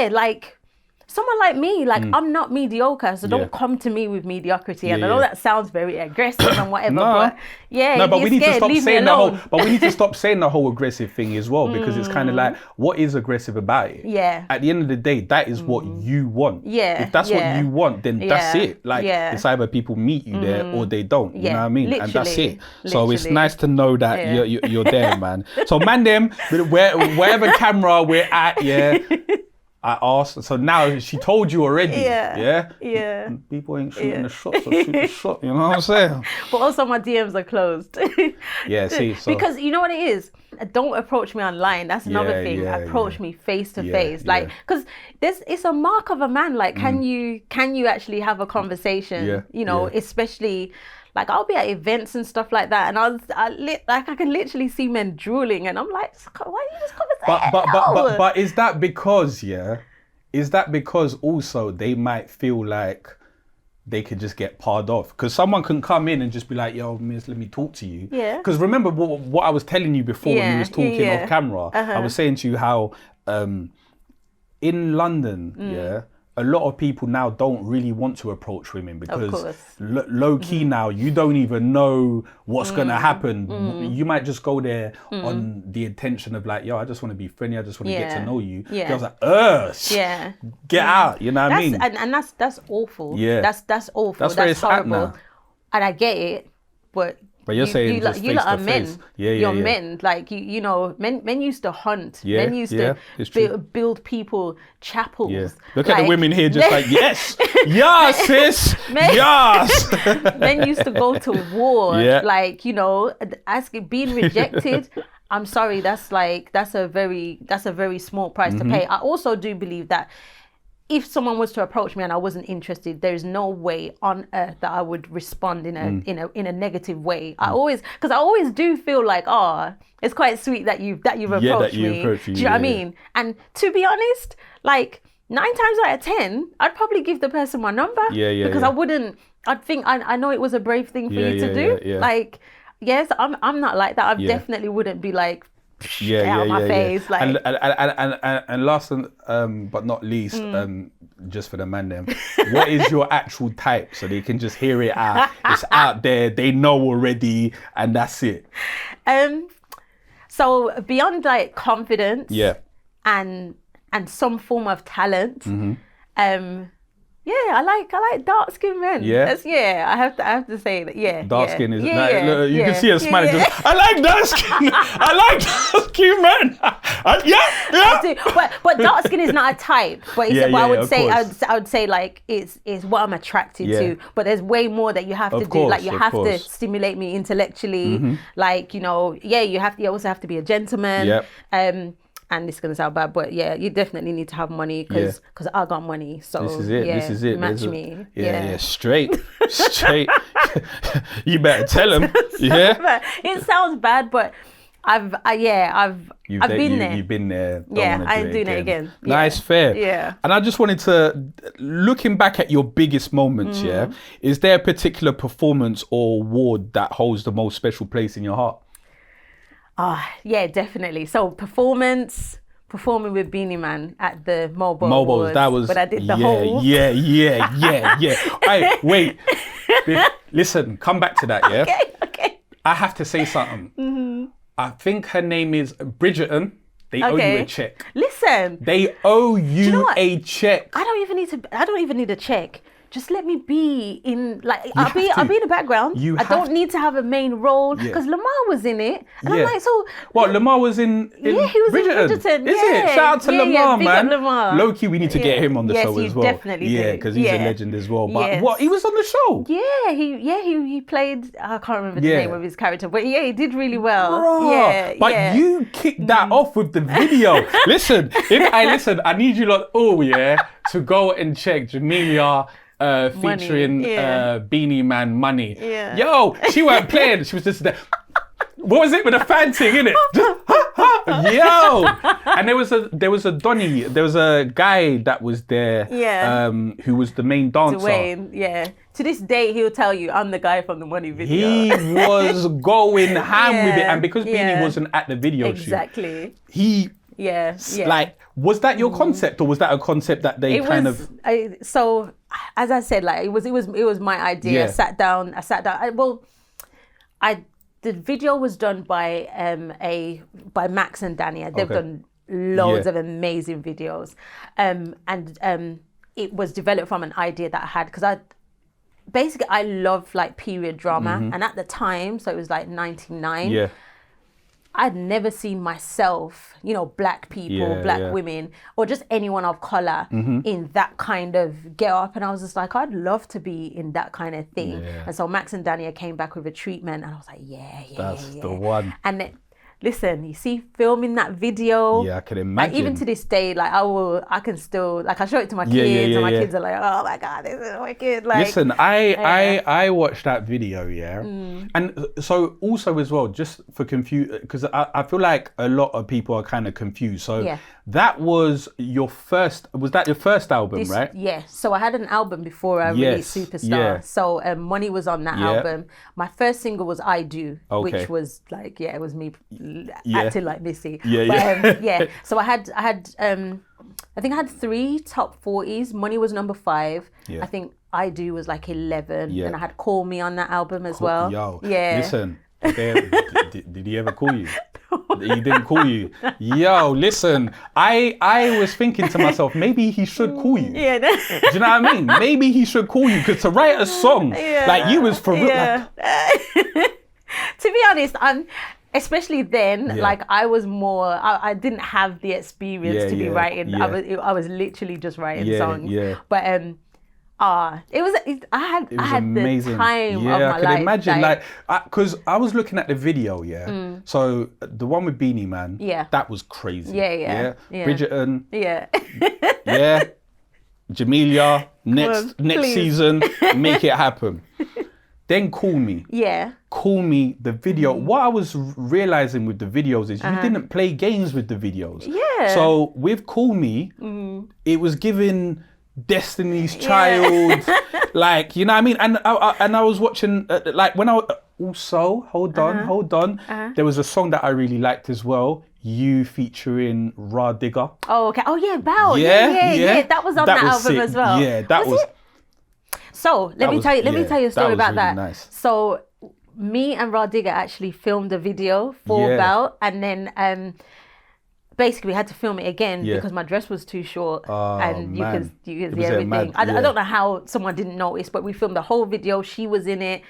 like someone like me, like I'm not mediocre, so don't come to me with mediocrity. And I know that sounds very aggressive and whatever, but
but we need to stop saying
the whole.
But we need to stop saying the whole aggressive thing as well, because it's kind of like, what is aggressive about it?
Yeah.
At the end of the day, that is what you want.
Yeah.
If that's what you want, then that's it. Like it's either people meet you there or they don't. You know what I mean?
Literally.
And that's it. So it's nice to know that you're there, man. So man, them wherever camera we're at, I asked, so now she told you already, yeah? People ain't shooting the shot, so shoot the shot, you know what I'm saying?
But also my DMs are closed. Because you know what it is? Don't approach me online, that's another thing. Approach me face to face. Like, because it's a mark of a man, like, can you actually have a conversation, you know, especially... Like I'll be at events and stuff like that, and I can literally see men drooling, and I'm like, why are you just conversating?
But is that because Is that because also they might feel like they could just get parred off? Because someone can come in and just be like, yo, miss, let me talk to you.
Yeah.
Because remember what I was telling you before when we was talking off camera. I was saying to you how in London, a lot of people now don't really want to approach women because low key now, you don't even know what's going to happen. You might just go there on the intention of like, yo, I just want to be friendly. I just want to get to know you. Girls like, get out. You know what I mean?
And that's awful.
Yeah.
That's awful.
That's where it's
horrible.
at now.
And I get it, but
you're saying just face to face.
You're men. Like you know, men used to hunt. Men used to build people chapels.
Look at the women here, just like yes, sis, yes.
Men used to go to war. Like, you know, being rejected. I'm sorry, that's a very small price to pay. I also do believe that if someone was to approach me and I wasn't interested, there's no way on earth that I would respond in a negative way. I always do feel like, it's quite sweet that you've approached me. Do you know what I mean? And to be honest, like 9 times out of 10, I'd probably give the person my number. Because I wouldn't. I'd think I know it was a brave thing for you to do. Like, yes, I'm not like that. I definitely wouldn't be like, get out of my face. Like,
and last but not least, just for the man them, what is your actual type so they can just hear it out? It's out there, they know already, and that's it.
So beyond like confidence, and some form of talent, I like dark skinned men. I have to say that. Dark
skin is. You can see her smiling. I like dark skin. I like dark skin men.
I do. But dark skin is not a type. But I would say like it's what I'm attracted to. But there's way more that you have to do. Like you have to stimulate me intellectually. Like, you know, you also have to be a gentleman. And this is gonna sound bad, but you definitely need to have money because I got money. So
this is it.
Match me.
Straight. You better tell them.
It sounds bad, but I've been there.
You've been there.
I ain't doing it again.
Nice, fair.
Yeah.
And I just wanted to, looking back at your biggest moments, is there a particular performance or award that holds the most special place in your heart?
Yeah, definitely. So performing with Beanie Man at the Mobile Awards,
that was,
but I did the whole.
Hey, wait. Listen, come back to that, yeah?
Okay.
I have to say something. I think her name is Bridgerton. They owe you a check.
Listen.
They owe you a check.
I don't even need a check. just let me be in, like, I'll be in the background. I don't need to have a main role, because Lamar was in it. And I'm like, so...
What, Lamar was in
he was in Bridgerton.
Is it? Shout out to Lamar,
big
man.
up Lamar.
Low-key, we need to get him on the show as well.
Yes, you definitely do.
Yeah, because he's a legend as well. But what, he was on the show?
Yeah, he played, I can't remember the name of his character, but he did really well.
Bruh, but you kicked that off with the video. Listen, I need you lot to go and check Jamelia featuring Beanie Man Money.
Yeah.
Yo, she weren't playing, she was just there. What was it with a fan thing, innit? Yo! And there was a Donny, there was a guy that was there who was the main dancer.
Dwayne, to this day, he'll tell you, I'm the guy from the Money video.
He was going ham with it. And because Beanie wasn't at the video shoot, he... Like, was that your concept, or was that a concept that they
so, as I said, like, it was my idea. I sat down. The video was done by Max and Dania. They've done loads of amazing videos, and it was developed from an idea that I had, because I love like period drama, and at the time, so it was like 99. I'd never seen myself, black people, black women, or just anyone of color in that kind of get up. And I was just like, I'd love to be in that kind of thing. Yeah. And so Max and Dania came back with a treatment, and I was like, that's
the one.
And listen, you see, filming that video.
Yeah, I can imagine.
Like, even to this day, like I can still, like, I show it to my kids, and my kids are like, "Oh my God, this is wicked." Like,
listen, I watched that video, and so also as well, just for because I feel like a lot of people are kind of confused. So that was your first. Was that your first album, right?
Yeah. So I had an album before I released Superstar. Yeah. So Money was on that album. My first single was I Do, which was like, it was me acting like Missy. So I had I think I had 3 top 40s. Money was number 5. I think I Do was like 11, and I had Call Me on that album as well.
Yo, listen, did he ever call you? He didn't call you. Yo, listen, I was thinking to myself, maybe he should call you. Do you know what I mean? Maybe he should call you, because to write a song like you was for real.
To be honest, especially then, like, I was more, I didn't have the experience to be writing. I was literally just writing songs. But I had
amazing.
The time of my life.
I can imagine, like, because I was looking at the video, so the one with Beanie Man, that was crazy. Bridgerton, Jamelia, next season, make it happen. Then Call Me. Call Me, the video. What I was realizing with the videos is you didn't play games with the videos. So with Call Me, it was given Destiny's Child, like, you know what I mean? And I was watching, like, when I also, hold on. There was a song that I really liked as well. You featuring Rah Digga.
Oh, okay. Oh, yeah, Bow. Yeah. That was on that album
sick.
as well.
Yeah, that was.
So let me tell you a story about
really
that.
Nice.
So me and Rah Digga actually filmed a video for Belle, and then basically we had to film it again because my dress was too short, and you could see everything. I don't know how someone didn't notice, but we filmed the whole video. She was in it.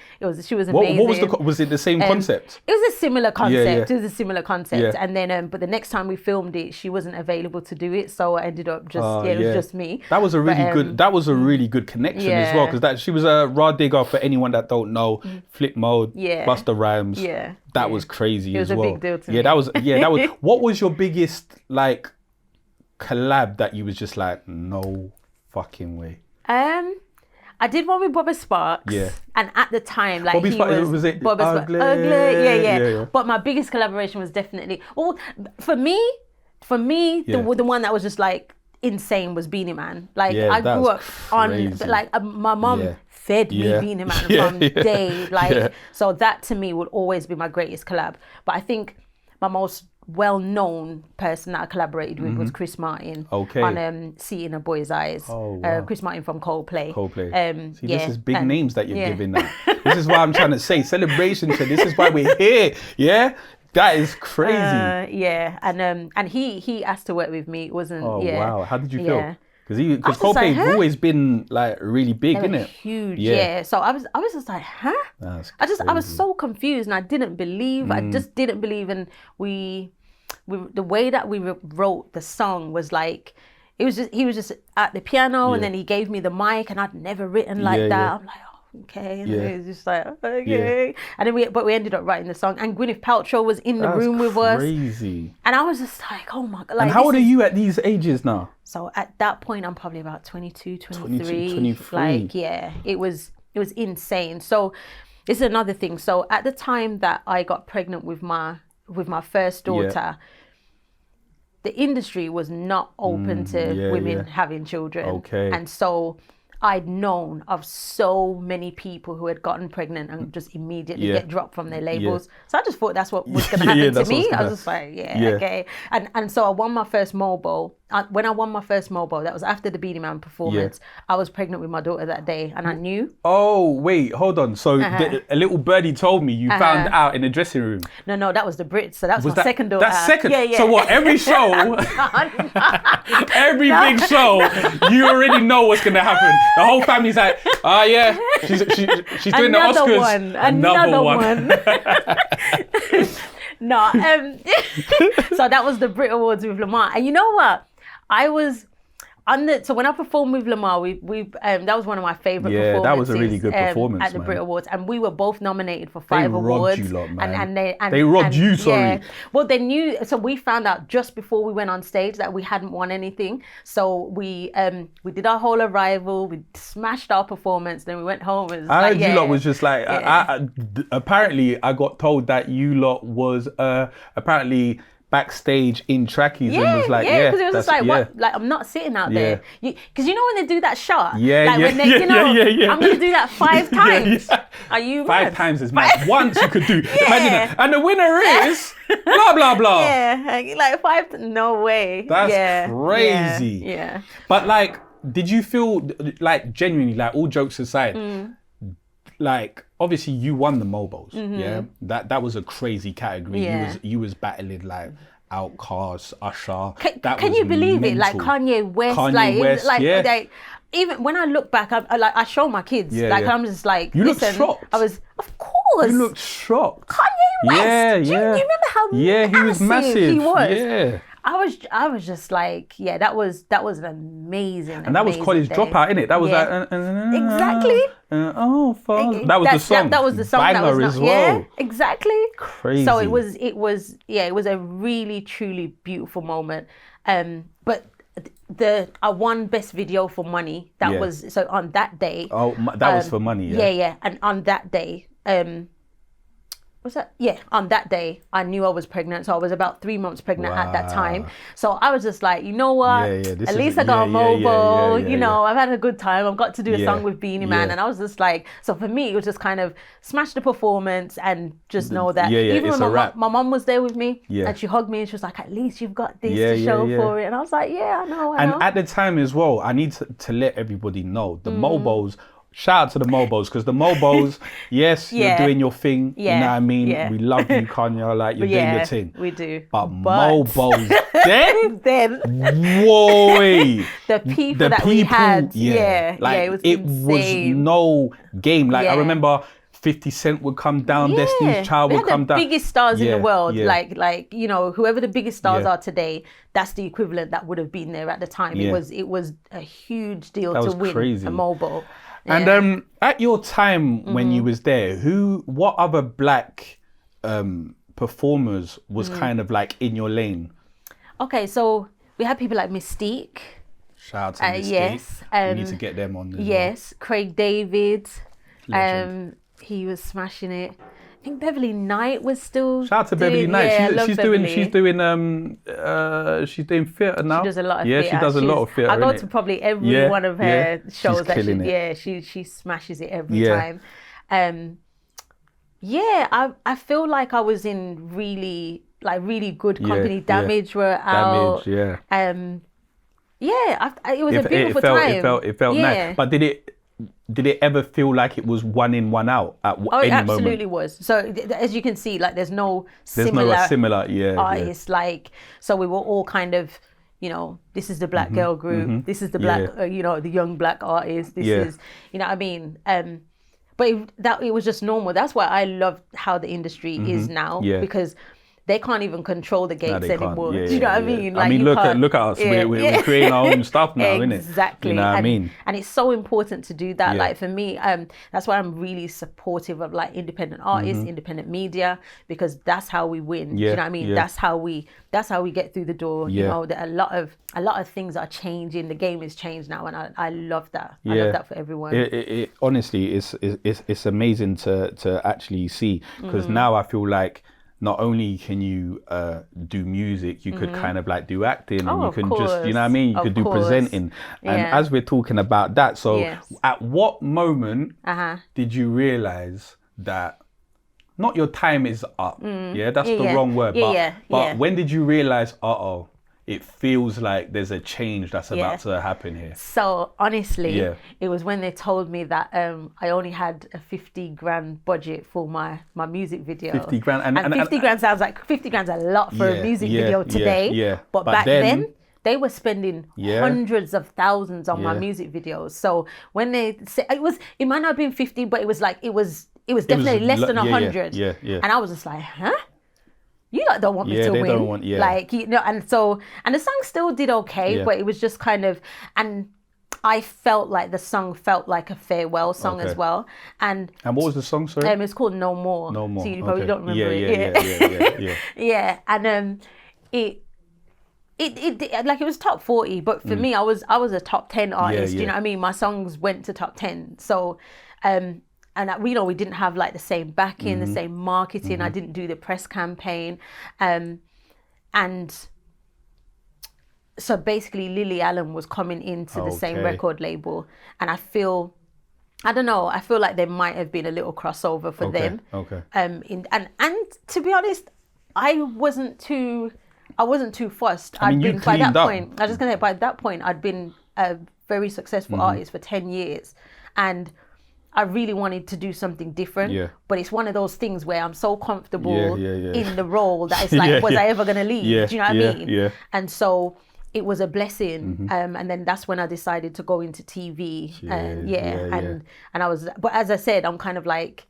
She was amazing.
What was it the same concept?
It was a similar concept. It was a similar concept. And then but the next time we filmed it, she wasn't available to do it, so I ended up just it was just me.
That was a really good. That was a really good connection as well, because she was a Rah Digga, for anyone that don't know. Flip Mode, Busta Rhymes. That was crazy as well.
It was a big deal to me.
That was. What was your biggest, like, collab that you was just like, no fucking way?
I did one with Bobby Sparks. And at the time, like,
Bobby Sparks, was it
Bobby
Ugly?
Yeah. But my biggest collaboration was definitely, for me, the one that was just like insane was Beanie Man. Like, I grew up on, like, my mom fed me Beanie Man from day, like, so that to me would always be my greatest collab. But I think my most well-known person that I collaborated with was Chris Martin on See in a Boy's Eyes. Chris Martin from Coldplay.
See, this is big names that you're giving now. This is why I'm trying to say celebration. This is why we're here. That is crazy.
And he asked to work with me. It wasn't.
Wow, how did you feel? Because Coldplay's always been like really big, isn't it?
Huge, yeah. So I was just like, huh? I was so confused, and I didn't believe. I just didn't believe, and we the way that we wrote the song was like, he was just at the piano, and then he gave me the mic, and I'd never written like that. I'm like, okay, and it was just like, okay. And then we ended up writing the song, and Gwyneth Paltrow was in the room with us.
Crazy.
And I was just like, oh my God. Like,
and how old are you at these ages now?
So at that point, I'm probably about 22, 23.
23.
Like, yeah, it was insane. So this is another thing. So at the time that I got pregnant with my first daughter, the industry was not open to women having children.
Okay.
And so I'd known of so many people who had gotten pregnant and just immediately get dropped from their labels. So I just thought that's what was going to happen to me. I was just like, okay. And so I won my first MOBO. When I won my first MOBO, that was after the Beanie Man performance. I was pregnant with my daughter that day, and I knew.
Oh, wait, hold on. So a little birdie told me you found out in the dressing room.
No, that was the Brits. So that was my second daughter.
That's second?
Yeah.
So what, every show, every big show, you already know what's going to happen. The whole family's like, she's doing the Oscars.
Another one. No, so that was the Brit Awards with Lamar. And you know what? I was so when I performed with Lamar, we that was one of my favorite performances.
Yeah, that was a really good performance
at the Brit Awards, and we were both nominated for 5 awards.
They robbed you lot, man.
And
they robbed you, sorry.
Yeah. Well, they knew. So we found out just before we went on stage that we hadn't won anything. So we did our whole arrival. We smashed our performance. Then we went home. And
I heard you lot was just like. Apparently, I got told that you lot was apparently backstage in trackies and was like,
because it was just like, what? Like, I'm not sitting out there. Because you know when they do that shot? When they, I'm going to do that 5 times. Are you
5 times is mad. Once you could do. Imagine that. And the winner is blah, blah, blah.
Yeah, like 5, no way.
That's crazy.
Yeah.
But like, did you feel like genuinely, like all jokes aside, like obviously you won the MOBOs, that was a crazy category. You was battling like Outkast, Usher.
Can you believe
mental.
it? Like Kanye West, like even when I look back, I show my kids, I'm just like,
you look shocked.
I was, of course.
You looked shocked.
Kanye West. Do you remember how
he was massive.
He was.
Yeah.
I was just like, that was an amazing.
And that was College Dropout, innit? That was like
exactly.
That was the song.
That was the song.
Banger as well.
Yeah, exactly.
Crazy.
So it was a really truly beautiful moment. But I won Best Video for Money. That was so on that day.
Oh, that was for money.
Yeah. And on that day, was that? Yeah, on that day, I knew I was pregnant. So I was about 3 months pregnant at that time. So I was just like, you know what? At least I got a MOBO. You know, I've had a good time. I've got to do a song with Beanie Man. And I was just like, so for me, it was just kind of smash the performance and just know that. Even when my mom was there with me and she hugged me and she was like, at least you've got this to show for it. And I was like, I know.
And at the time as well, I need to let everybody know, the MOBOs, shout out to the MOBOs, because the MOBOs, you're doing your thing. You know what I mean? Yeah. We love you, Kanye. Like, you're doing your thing.
We do.
But MOBOs, then,
boy, the people we had,
like,
it was
insane. Was no game. Like, I remember 50 Cent would come down, Destiny's Child would come down.
The biggest stars in the world, like you know, whoever the biggest stars are today, that's the equivalent that would have been there at the time. It was a huge deal to win a MOBO.
And at your time when you was there, what other black performers was kind of like in your lane?
Okay, so we had people like Mystique.
Shout out to Mystique.
Yes.
We need to get them on.
Yes, Craig David. He was smashing it. I think Beverly Knight was still.
Shout out to Beverly Knight.
Yeah,
she's doing theatre now.
She does a lot of theatre.
Yeah, she does a lot of theatre.
I go to probably every one of her shows. She smashes it every time. I feel like I was in really good company. Damage were out.
Damage,
it was a beautiful time.
It felt nice. But did it ever feel like it was one in, one out at any moment?
It absolutely was. So as you can see, like there's no similar artists. Like, so we were all kind of, you know, this is the black girl group, this is the black, you know, the young black artist, this is, you know what I mean? But it was just normal. That's why I love how the industry is now, because they can't even control the gates anymore.
Yeah,
do you know what I mean?
Like, I mean, look at us. We're creating our own stuff now, innit?
Exactly.
You know what I mean?
And it's so important to do that. Like for me, that's why I'm really supportive of like independent artists, independent media, because that's how we win. Do you know what I mean? That's how we get through the door. You know, that a lot of things are changing. The game is changed now, and I love that. I love that for everyone.
It honestly, it's amazing to actually see, because now I feel like not only can you do music, you could kind of like do acting, and you can just, you know what I mean? You could do presenting. And as we're talking about that, so at what moment did you realize that not your time is up? Yeah, that's the wrong word. But when did you realize, it feels like there's a change that's about to happen here?
So honestly, it was when they told me that I only had a 50 grand budget for my music video.
50 grand.
And 50 grand sounds like 50 grand's a lot for a music video today. But back then, they were spending hundreds of thousands on my music videos. So when they said, it might not have been 50, but it was definitely less than 100. And I was just like, huh? You lot don't want me to win.
Don't want,
like, you know, and the song still did okay, but it was just kind of, and I felt like the song felt like a farewell song as well. And
what was the song, sorry?
It's called No More.
No More.
So you probably don't remember
it.
Yeah. And it like it was top 40, but for me, I was a top 10 artist. You know what I mean? My songs went to top 10. So, and we didn't have like the same backing, the same marketing. I didn't do the press campaign. And so basically Lily Allen was coming into the same record label. And I feel like there might have been a little crossover for them. And to be honest, I wasn't too fussed.
I was just
gonna say, by that point, I'd been a very successful artist for 10 years. And I really wanted to do something different, but it's one of those things where I'm so comfortable in the role that it's like, was I ever going to leave? Do you know what I mean? And so it was a blessing. And then that's when I decided to go into TV. And I was, but as I said, I'm kind of like,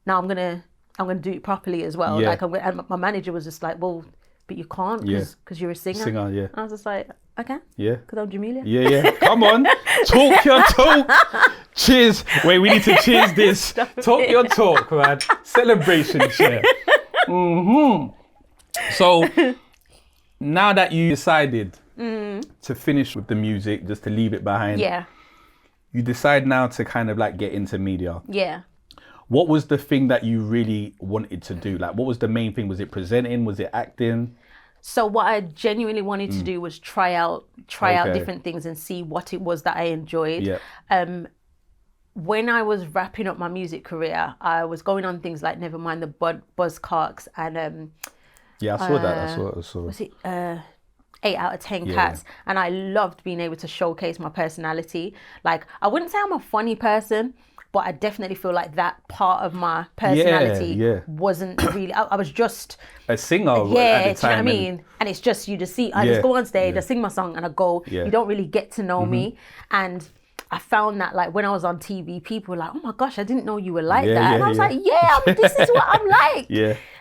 now I'm going to do it properly as well. Like, and my manager was just like, well, but you can't because you're a singer. And I was just like, okay. Because I'm Jamelia.
Come on. Talk your talk. Cheers. Wait, we need to cheers this. Talk your talk, man. Celebration chair. So, now that you decided to finish with the music, just to leave it behind. You decide now to kind of like get into media. What was the thing that you really wanted to do? Like, what was the main thing? Was it presenting? Was it acting?
So what I genuinely wanted to do was try out different things and see what it was that I enjoyed. When I was wrapping up my music career, I was going on things like Nevermind the Buzzcocks and
I saw that. I saw.
Was it 8 out of 10 Cats? And I loved being able to showcase my personality. Like, I wouldn't say I'm a funny person, but I definitely feel like that part of my personality wasn't really. I was just
a singer at the time.
Do you know what I mean? And it's just you just see. I just go on stage, I sing my song, and I go. You don't really get to know me. And I found that like when I was on TV, people were like, "Oh my gosh, I didn't know you were like that." And I was like, this is what I'm like.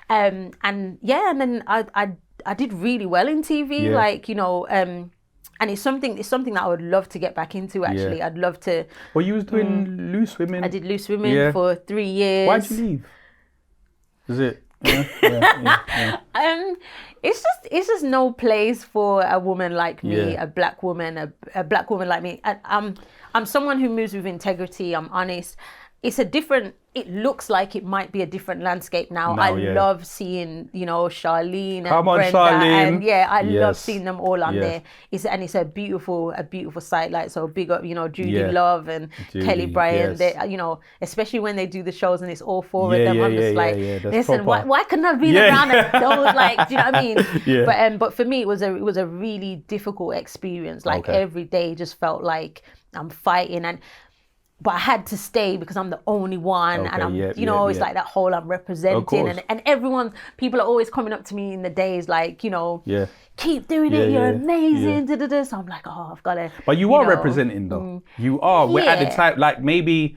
And then I did really well in TV, like, you know. And it's something that I would love to get back into, actually. I'd love to.
Well, you was doing Loose Women.
I did Loose Women for 3 years.
Why'd you leave? Is it?
It's just no place for a woman like me, a black woman like me. I'm someone who moves with integrity. I'm honest. It looks like it might be a different landscape now. I love seeing, you know, Charlene and Brenda.
Charlene.
And I love seeing them all on there. It's a beautiful sight. Like, so big up, you know, Judy Love and Kelly Bryan. They, you know, especially when they do the shows and it's all four of them. I'm just like, listen, why couldn't I be around those? Like, do you know what I mean? But for me, it was a really difficult experience. Like every day just felt like I'm fighting. And but I had to stay because I'm the only one, and I'm, it's like that whole I'm representing, and people are always coming up to me in the days like, keep doing it, you're amazing, So I'm like, oh, I've got to.
But you are representing though. You are. We're at the time, like maybe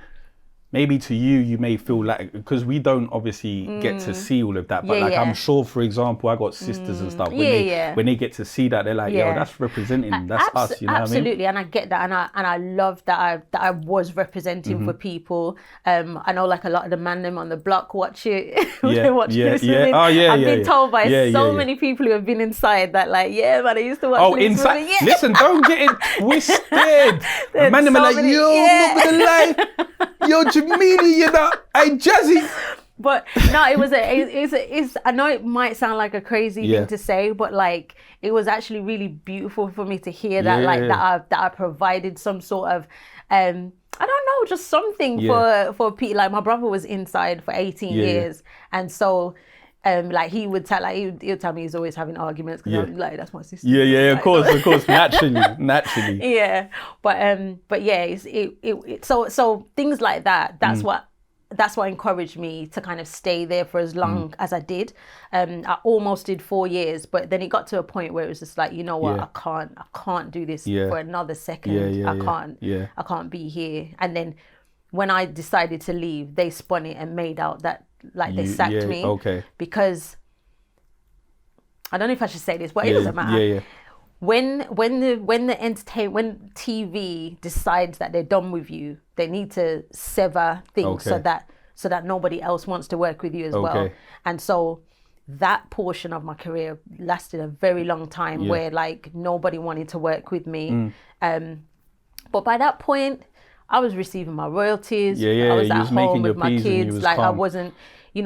to you may feel like, because we don't obviously get to see all of that, but I'm sure, for example, I got sisters and stuff, when they get to see that, they're like, yo, that's representing, that's us, you know what I mean?
Absolutely, and I get that, and I love that I was representing for people. I know like a lot of the man them on the block watch it. I've been told by so many people who have been inside that like, man, I used to watch.
Oh, inside. Listen, don't get it twisted. Man them are like, yo, over the life. Yo, Jamelia, you know, hey, Jazzie.
But no, it's I know it might sound like a crazy thing to say, but like it was actually really beautiful for me to hear that, like that I provided some sort of I don't know, just something for people. Like my brother was inside for 18 years, and so like he would tell me he's always having arguments because I'm like, that's my sister.
Of course, naturally.
Yeah, but yeah, so things like that. That's what encouraged me to kind of stay there for as long as I did. I almost did 4 years, but then it got to a point where it was just like, you know what, I can't do this for another second. I can't be here. And then when I decided to leave, they spun it and made out that like they sacked me.
Okay.
Because I don't know if I should say this, but it doesn't matter. When TV decides that they're done with you, they need to sever things so that nobody else wants to work with you as well. And so that portion of my career lasted a very long time where like nobody wanted to work with me. But by that point, I was receiving my royalties. I was at home with my kids. Like calm. I wasn't, you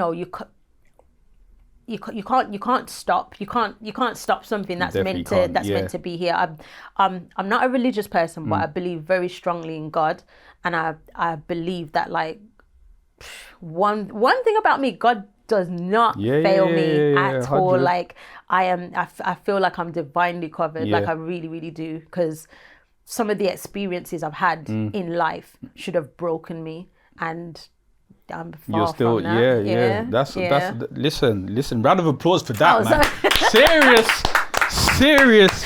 can't stop. You can't stop something that's meant to be here. I'm not a religious person, but I believe very strongly in God, and I believe that like one thing about me, God does not fail me at all. Like I feel like I'm divinely covered. Like I really, really do, because some of the experiences I've had in life should have broken me, and I'm far
You're still,
from that.
That's listen. Round of applause for that, man. Serious.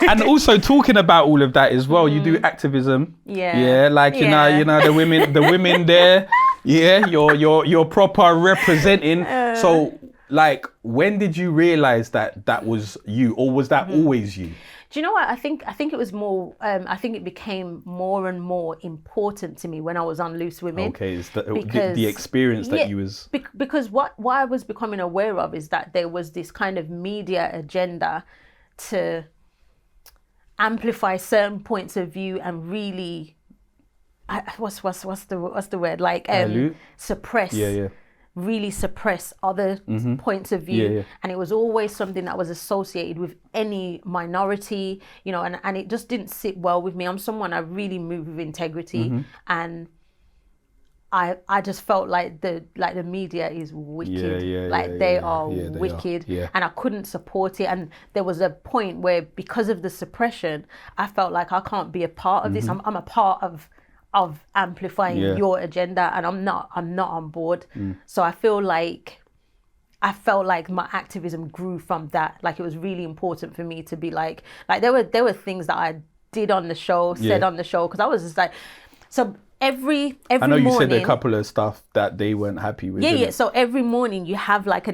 And also talking about all of that as well. You do activism. Like you know the women there. You're proper representing. So like, when did you realize that was you, or was that always you?
Do you know what? I think it was more. I think it became more and more important to me when I was on Loose Women.
Okay, it's the experience that you was.
Because what I was becoming aware of is that there was this kind of media agenda to amplify certain points of view and really, what's the word, like suppress. Really suppress other points of view, and it was always something that was associated with any minority, and it just didn't sit well with me. I'm someone, I really move with integrity, and I just felt like the media is wicked. They are wicked, and I couldn't support it. And there was a point where, because of the suppression, I felt like I can't be a part of this. I'm a part of amplifying your agenda, and I'm not on board. So I felt like my activism grew from that. Like it was really important for me to be like there were things that I did on the show, said on the show, because I was just like, so every
I know
morning,
you said a couple of stuff that they weren't happy with.
So every morning you have like a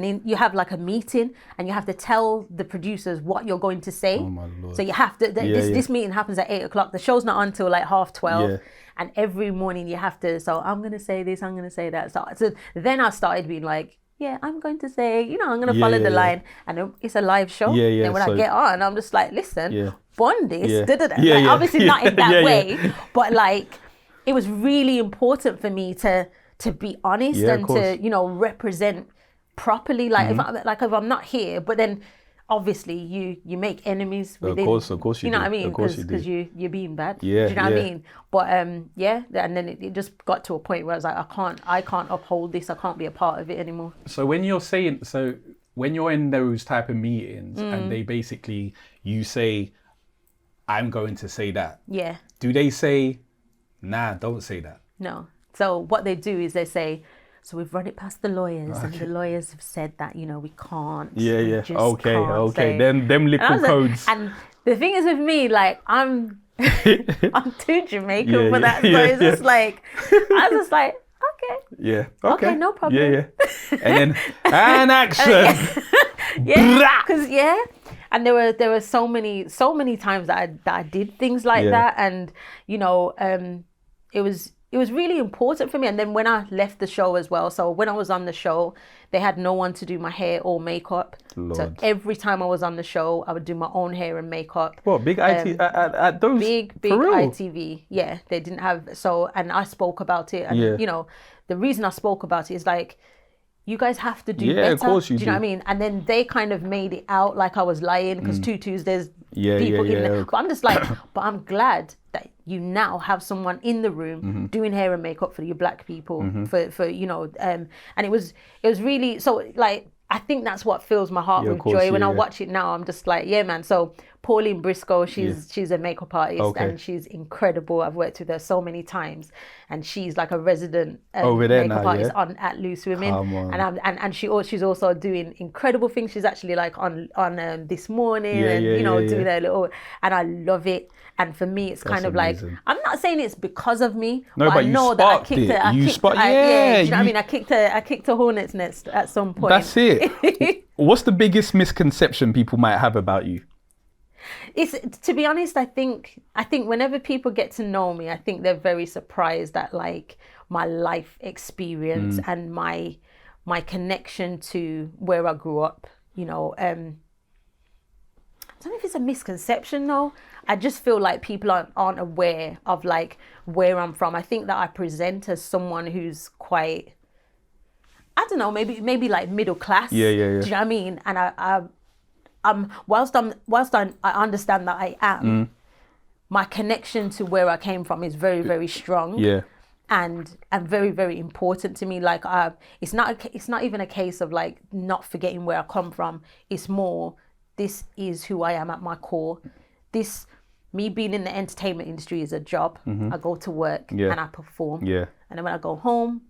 meeting, and you have to tell the producers what you're going to say. Oh my Lord. So you have to this meeting happens at 8:00. The show's not until like 12:30. And every morning you have to, so I'm going to say this, I'm going to say that. So then I started being like, I'm going to say, I'm going to follow the line. And it's a live show. Then when I get on, I'm just like, listen, bond this. Like, obviously not in that way, but like, it was really important for me to be honest and to, represent properly. Like, if I'm not here, but then obviously you make enemies within.
Of course you do.
You know what I mean? Because you're being bad. Do you know what I mean? But and then it just got to a point where I was like, I can't uphold this. I can't be a part of it anymore.
So when you're in those type of meetings and they basically, you say, I'm going to say that.
Yeah.
Do they say, nah, don't say that?
No. So what they do is they say, so we've run it past the lawyers, and the lawyers have said that, you know, we can't.
Yeah,
we
yeah.
just
Okay,
can't
okay.
say.
Then them
And I
little
was like-
codes.
and the thing is with me, like, I'm too Jamaican
Yeah,
for
yeah,
that. So
yeah,
it's just like, I was just like, okay.
Yeah. Okay.
Okay, no problem.
Yeah, yeah. And then and action.
Yeah, because and there were so many times that I did things like
Yeah.
that, and you know, it was really important for me. And then when I left the show as well, so when I was on the show, they had no one to do my hair or makeup.
Lord.
So every time I was on the show, I would do my own hair and makeup.
What, big IT at those?
Big
for real?
ITV. Yeah, they didn't have, so, and I spoke about it, and
Yeah.
you know, the reason I spoke about it is like, you guys have to do
Yeah,
better.
of course you
do. You know
do.
what I mean? And then they kind of made it out like I was lying because tutus, there's
Yeah,
people
yeah,
in there.
yeah.
But I'm just like, but I'm glad that you now have someone in the room doing hair and makeup for your black people, for you know, and it was really, so like, I think that's what fills my heart
Yeah, of
with
course,
joy. When
yeah,
I
yeah.
watch it now, I'm just like, yeah, man. So Pauline Briscoe, she's a makeup artist,
Okay.
and she's incredible. I've worked with her so many times, and she's like a resident
Over there
makeup
now,
artist
yeah?
at Loose Women.
Come on.
And she's also doing incredible things. She's actually like on This Morning,
Yeah,
and
yeah,
you know,
yeah,
doing
yeah.
her little, and I love it. And for me, it's kind of
amazing.
like, I'm not saying it's because of me,
No,
but
but
I
you
know that I
sparked
kicked
it.
her.
You
yeah,
sparked-
do you
yeah,
know what I
you-
mean? I kicked a hornet's nest at some point.
That's it. What's the biggest misconception people might have about you?
It's, to be honest, I think whenever people get to know me, I think they're very surprised at like my life experience and my connection to where I grew up. You know, I don't know if it's a misconception though. I just feel like people aren't aware of like where I'm from. I think that I present as someone who's quite, I don't know, maybe like middle class.
Yeah, yeah, yeah.
Do you know what I mean? And whilst I understand that I am, my connection to where I came from is very, very strong.
Yeah.
And very, very important to me. Like, it's not even a case of like not forgetting where I come from. It's more, this is who I am at my core. Me being in the entertainment industry is a job. I go to work
Yeah.
and I perform.
Yeah.
And then when I go home,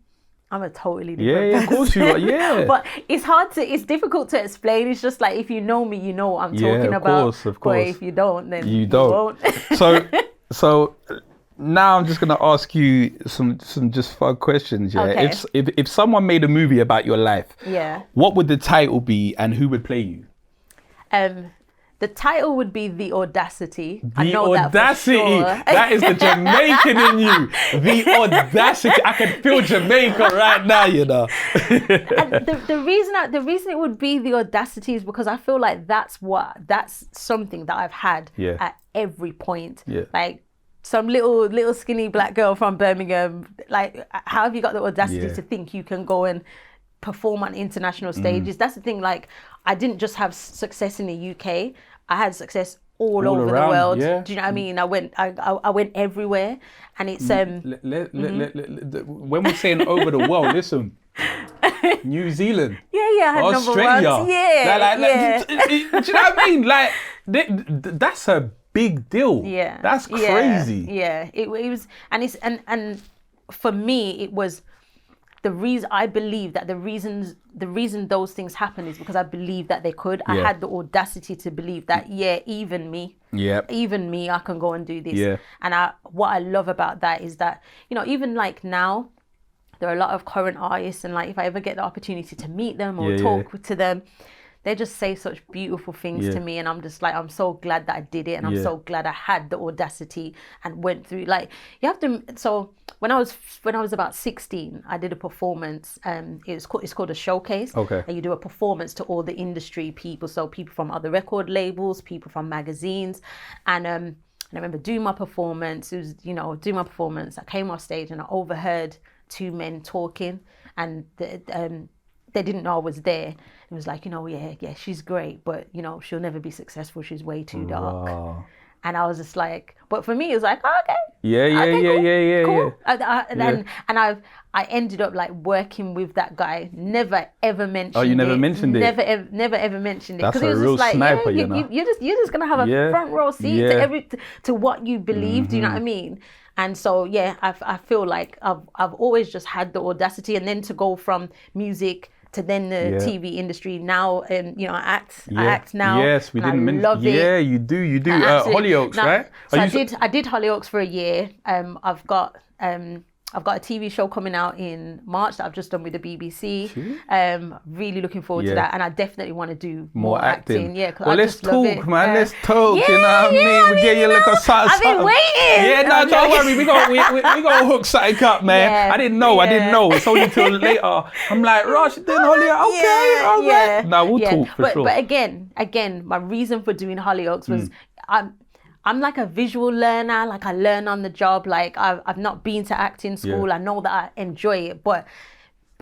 I'm a totally
Yeah,
different
yeah, of course you are. Yeah.
But it's difficult to explain. It's just like, if you know me, you know what I'm
Yeah,
talking
of
about.
course, of
But
course.
if you don't, then
You don't.
won't.
So now I'm just gonna ask you some just fun questions. Yeah.
Okay.
If someone made a movie about your life,
Yeah.
what would the title be and who would play you?
The title would be The Audacity. I
The
know
audacity.
that for sure.
That is the Jamaican in you. The audacity. I can feel Jamaica right now, you know.
And the reason it would be The Audacity is because I feel like that's something that I've had
Yeah.
at every point.
Yeah.
Like, some little skinny black girl from Birmingham, like, how have you got the audacity
Yeah.
to think you can go and perform on international stages? That's the thing. Like, I didn't just have success in the UK. I had success all over
around,
the world.
yeah.
Do you know what I mean? I went everywhere, and it's
When we're saying over the world, listen, New Zealand,
I had
Australia,
number ones. Yeah,
do you know what I mean? Like, that's a big deal.
Yeah,
That's crazy.
Yeah, it was, and for me, it was the reason. I believe that the reason those things happen is because I believe that they could. I
Yeah.
had the audacity to believe that. Yeah, even me.
Yeah.
Even me, I can go and do this.
Yeah.
And what I love about that is that, you know, even like now, there are a lot of current artists, and like, if I ever get the opportunity to meet them or
Yeah,
talk to them, they just say such beautiful things
Yeah.
to me, and I'm just like, I'm so glad that I did it, and I'm
Yeah.
so glad I had the audacity and went through. Like, you have to. So when I was about 16, I did a performance. It's called a showcase.
Okay.
And you do a performance to all the industry people, so people from other record labels, people from magazines, and I remember doing my performance. It was, you know, doing my performance. I came off stage and I overheard two men talking, and they didn't know I was there. It was like, you know, yeah, she's great, but, you know, she'll never be successful. She's way too dark.
Wow.
And I was just like, but for me, it was like, oh, okay.
Yeah.
And I ended up like working with that guy. Never ever mentioned it.
Oh, you never mentioned it?
Never ever mentioned it.
That's
Because it was
a real
just like,
sniper, you know.
you're just gonna have a front row seat to what you believe. Do you know what I mean? And so I feel like I've always just had the audacity, and then to go from music to then the TV industry now, and I act now.
Yes, we didn't mention.
Love it.
Yeah, you do. Hollyoaks, right?
So I did Hollyoaks for a year. I've got a TV show coming out in March that I've just done with the BBC. Really looking forward to that, and I definitely want to do more acting. Yeah,
well, let's talk, man. Let's talk.
Yeah,
you know what I mean? We get you like a something.
I've been waiting.
Yeah, no, don't worry. We got to hook something up, man.
Yeah,
I didn't know. It's only till later. I'm like, Rosh, you doing Hollyoaks? Okay, all right. Now we'll talk for sure.
But again, my reason for doing Hollyoaks was I'm like a visual learner. Like I learn on the job. Like I've not been to acting school.
Yeah.
I know that I enjoy it, but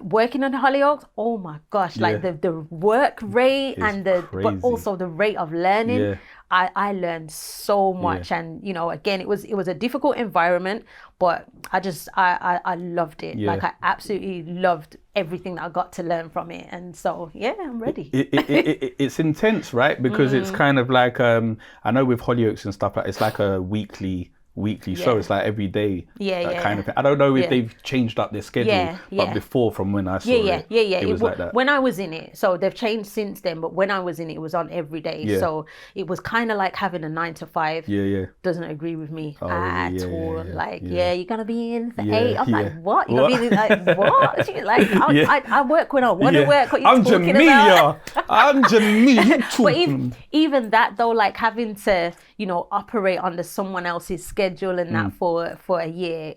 working on Hollyoaks, oh my gosh, like the work rate but also the rate of learning.
Yeah.
I learned so much, and again, it was a difficult environment, but I loved it. Like I absolutely loved everything that I got to learn from it, and so I'm ready.
It's intense, right? Because it's kind of like I know with Hollyoaks and stuff like it's like a weekly show. It's like every day, kind of thing. I don't know if they've changed up their schedule, but before, from when I saw it was like that.
When I was in it, so they've changed since then, but when I was in it, it was on every day. So it was kind of like having a 9 to 5. Doesn't agree with me at all. You're gonna be in for 8. I'm like, what? You're gonna be like, what? She's like, I work when I want to work. What you talking about?
I'm Jamelia.
But even that though, like having to operate under someone else's schedule and that for a year,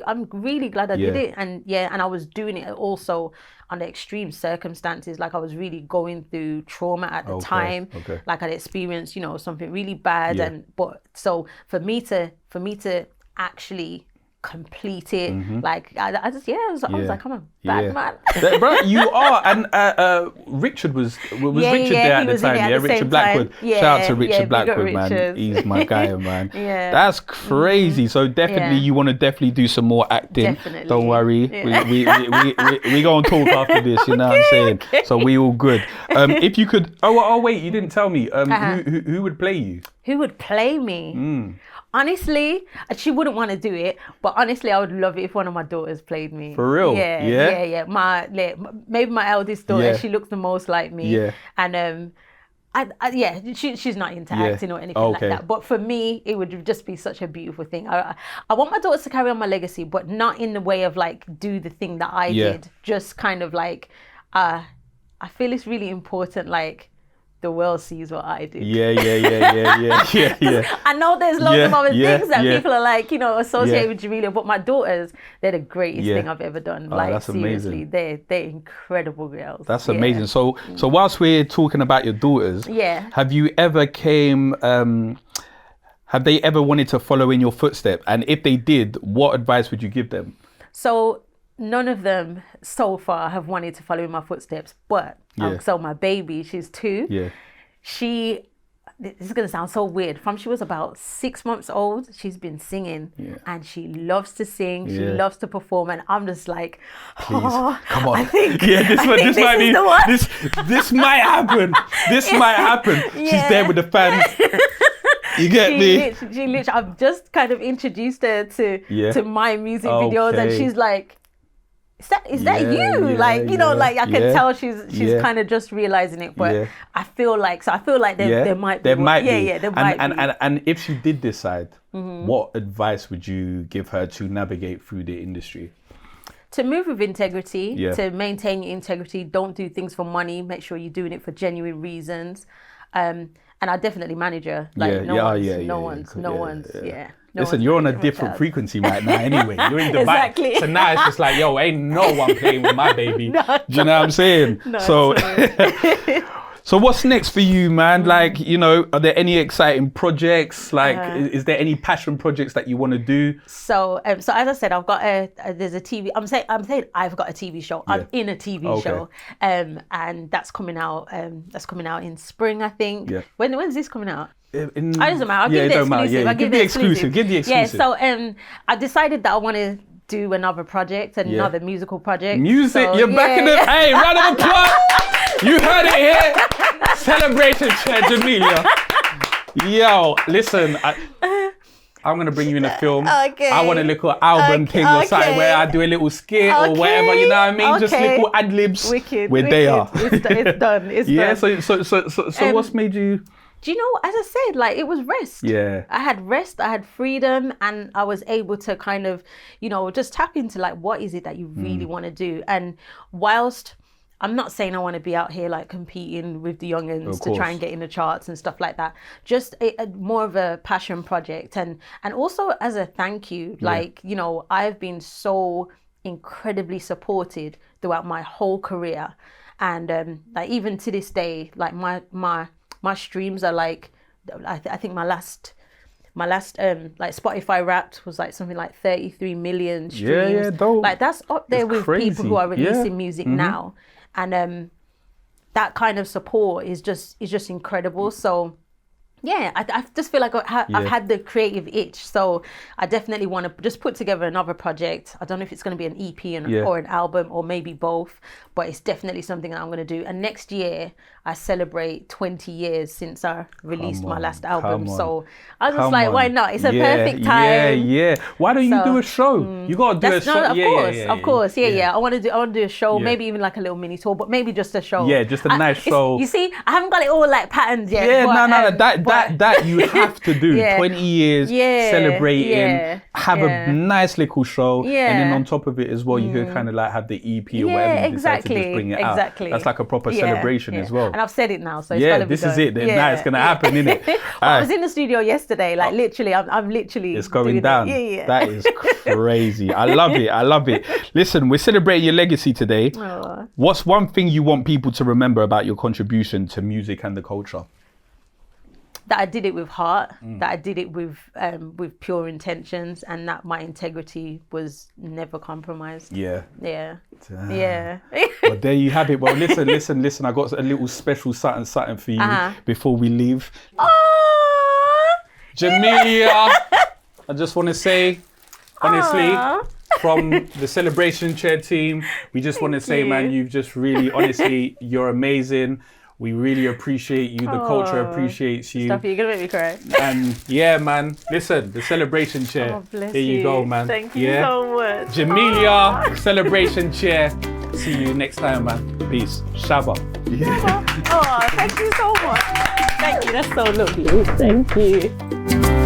I'm really glad I did it, and I was doing it also under extreme circumstances. Like I was really going through trauma at the time. Like I'd experienced something really bad, but so for me to actually complete it, like I was like, I'm a bad man.
Bro, you are. And Richard was Richard there at the time. Richard Blackwood. Shout out to Richard Blackwood, man. He's my guy, man. That's crazy. So definitely you want to definitely do some more acting.
Definitely.
Don't worry. We gonna talk after this, you know what I'm saying? Okay. So we all good. If you could wait, you didn't tell me. Who would play you?
Who would play me? Honestly, she wouldn't want to do it, but honestly, I would love it if one of my daughters played me.
For real?
Yeah. Maybe my eldest daughter, she looks the most like me.
Yeah.
And she's not into acting or anything like that. But for me, it would just be such a beautiful thing. I want my daughters to carry on my legacy, but not in the way of like do the thing that I did. Just kind of like, I feel it's really important, like, the world sees what I did.
Yeah.
I know there's loads of other things that people are like, associated with Jamelia, but my daughters, they're the greatest thing I've ever done. Like,
that's
seriously,
amazing.
they're incredible girls.
That's amazing. So whilst we're talking about your daughters, have you ever have they ever wanted to follow in your footsteps? And if they did, what advice would you give them?
So none of them so far have wanted to follow in my footsteps, but so my baby, she's 2. This is going to sound so weird. From she was about 6 months old, she's been singing, and she loves to sing. She loves to perform, and I'm just like,
come on.
I think,
this might be the one. This might happen. This might happen. She's there with the fans. You get me?
She literally, I've just kind of introduced her to my music videos, and she's like, is that you? Like, like I can tell she's kind of just realizing it, but I feel like there might be. There might be.
And if she did decide, what advice would you give her to navigate through the industry?
To move with integrity, to maintain your integrity. Don't do things for money. Make sure you're doing it for genuine reasons. And I definitely manage her. Like no one's.
Listen, you're on a different frequency right now anyway. You're in Dubai.
Exactly.
So now it's just like, ain't no one playing with my baby.
No,
do you know what I'm saying?
No,
so So what's next for you, man? Like, are there any exciting projects? Like, is there any passion projects that you want to do?
So as I said, I've got there's a TV. I'm saying I've got a TV show. I'm in a TV show, and that's coming out. That's coming out in spring, I think.
Yeah.
When's this coming out? It doesn't matter. I'll give the exclusive. I'll give the exclusive.
Give the exclusive.
Yeah, so I decided that I want to do another project, another musical project.
Music,
so,
you're back in the... Hey, round of applause. You heard it here. Celebration chair, Jamelia. Yo, listen, I'm going to bring you in a film.
Okay.
I want a little album thing or something where I do a little skit or whatever, you know what I mean? Just little ad-libs.
Wicked.
They are.
It's done. It's done.
So what's made you...
Do you know, as I said, like, it was rest.
Yeah.
I had rest, I had freedom, and I was able to kind of, you know, just tap into, like, what is it that you really want to do? And whilst I'm not saying I want to be out here, like, competing with the youngins to try and get in the charts and stuff like that, just a more of a passion project. And also as a thank you, like, you know, I've been so incredibly supported throughout my whole career. And like, even to this day, like, my streams are like, I think my last like Spotify Wrapped was like something like 33 million streams.
Yeah, dope.
Like, that's up there with
crazy.
people who are releasing music now. And that kind of support is just incredible. So yeah, I just feel like I've had the creative itch. So I definitely want to just put together another project. I don't know if it's going to be an EP or an album or maybe both, but it's definitely something that I'm going to do. And next year, I celebrate 20 years since I released my last album. So I was just like, why not? It's a perfect time.
Yeah. Why don't you do a show? You got to do a show.
Of course. I want to do a show, maybe even like a little mini tour, but maybe just a show.
Yeah, just a nice show.
You see, I haven't got it all like patterned yet.
Yeah, that you have to do. 20 years celebrating, have a nice little show, and then on top of it as well, you can kind of like have the EP or whatever you decide to just bring it out. That's like a proper celebration as well.
And I've said it now, so it's gotta be
this
done.
is it. Now it's gonna happen, isn't it?
I was in the studio yesterday, like literally, I'm literally.
It's going down. That is crazy. I love it. Listen, we're celebrating your legacy today. What's one thing you want people to remember about your contribution to music and the culture?
That I did it with heart, that I did it with pure intentions, and that my integrity was never compromised. Yeah.
Well, there you have it. Well, listen. I got a little special something for you before we leave. Jamelia, I just want to say, honestly, from the Celebration Chair team, we just want to say, man, you've just really, honestly, you're amazing. We really appreciate you. The culture appreciates you.
Stuff, you're going to make me cry.
And yeah, man, listen, the Celebration Chair.
Bless
Here you go, man.
Thank you so much.
Jamelia, Celebration Chair. See you next time, man. Peace. Shabba.
Thank you so much. Thank you. That's so lovely. Thank you.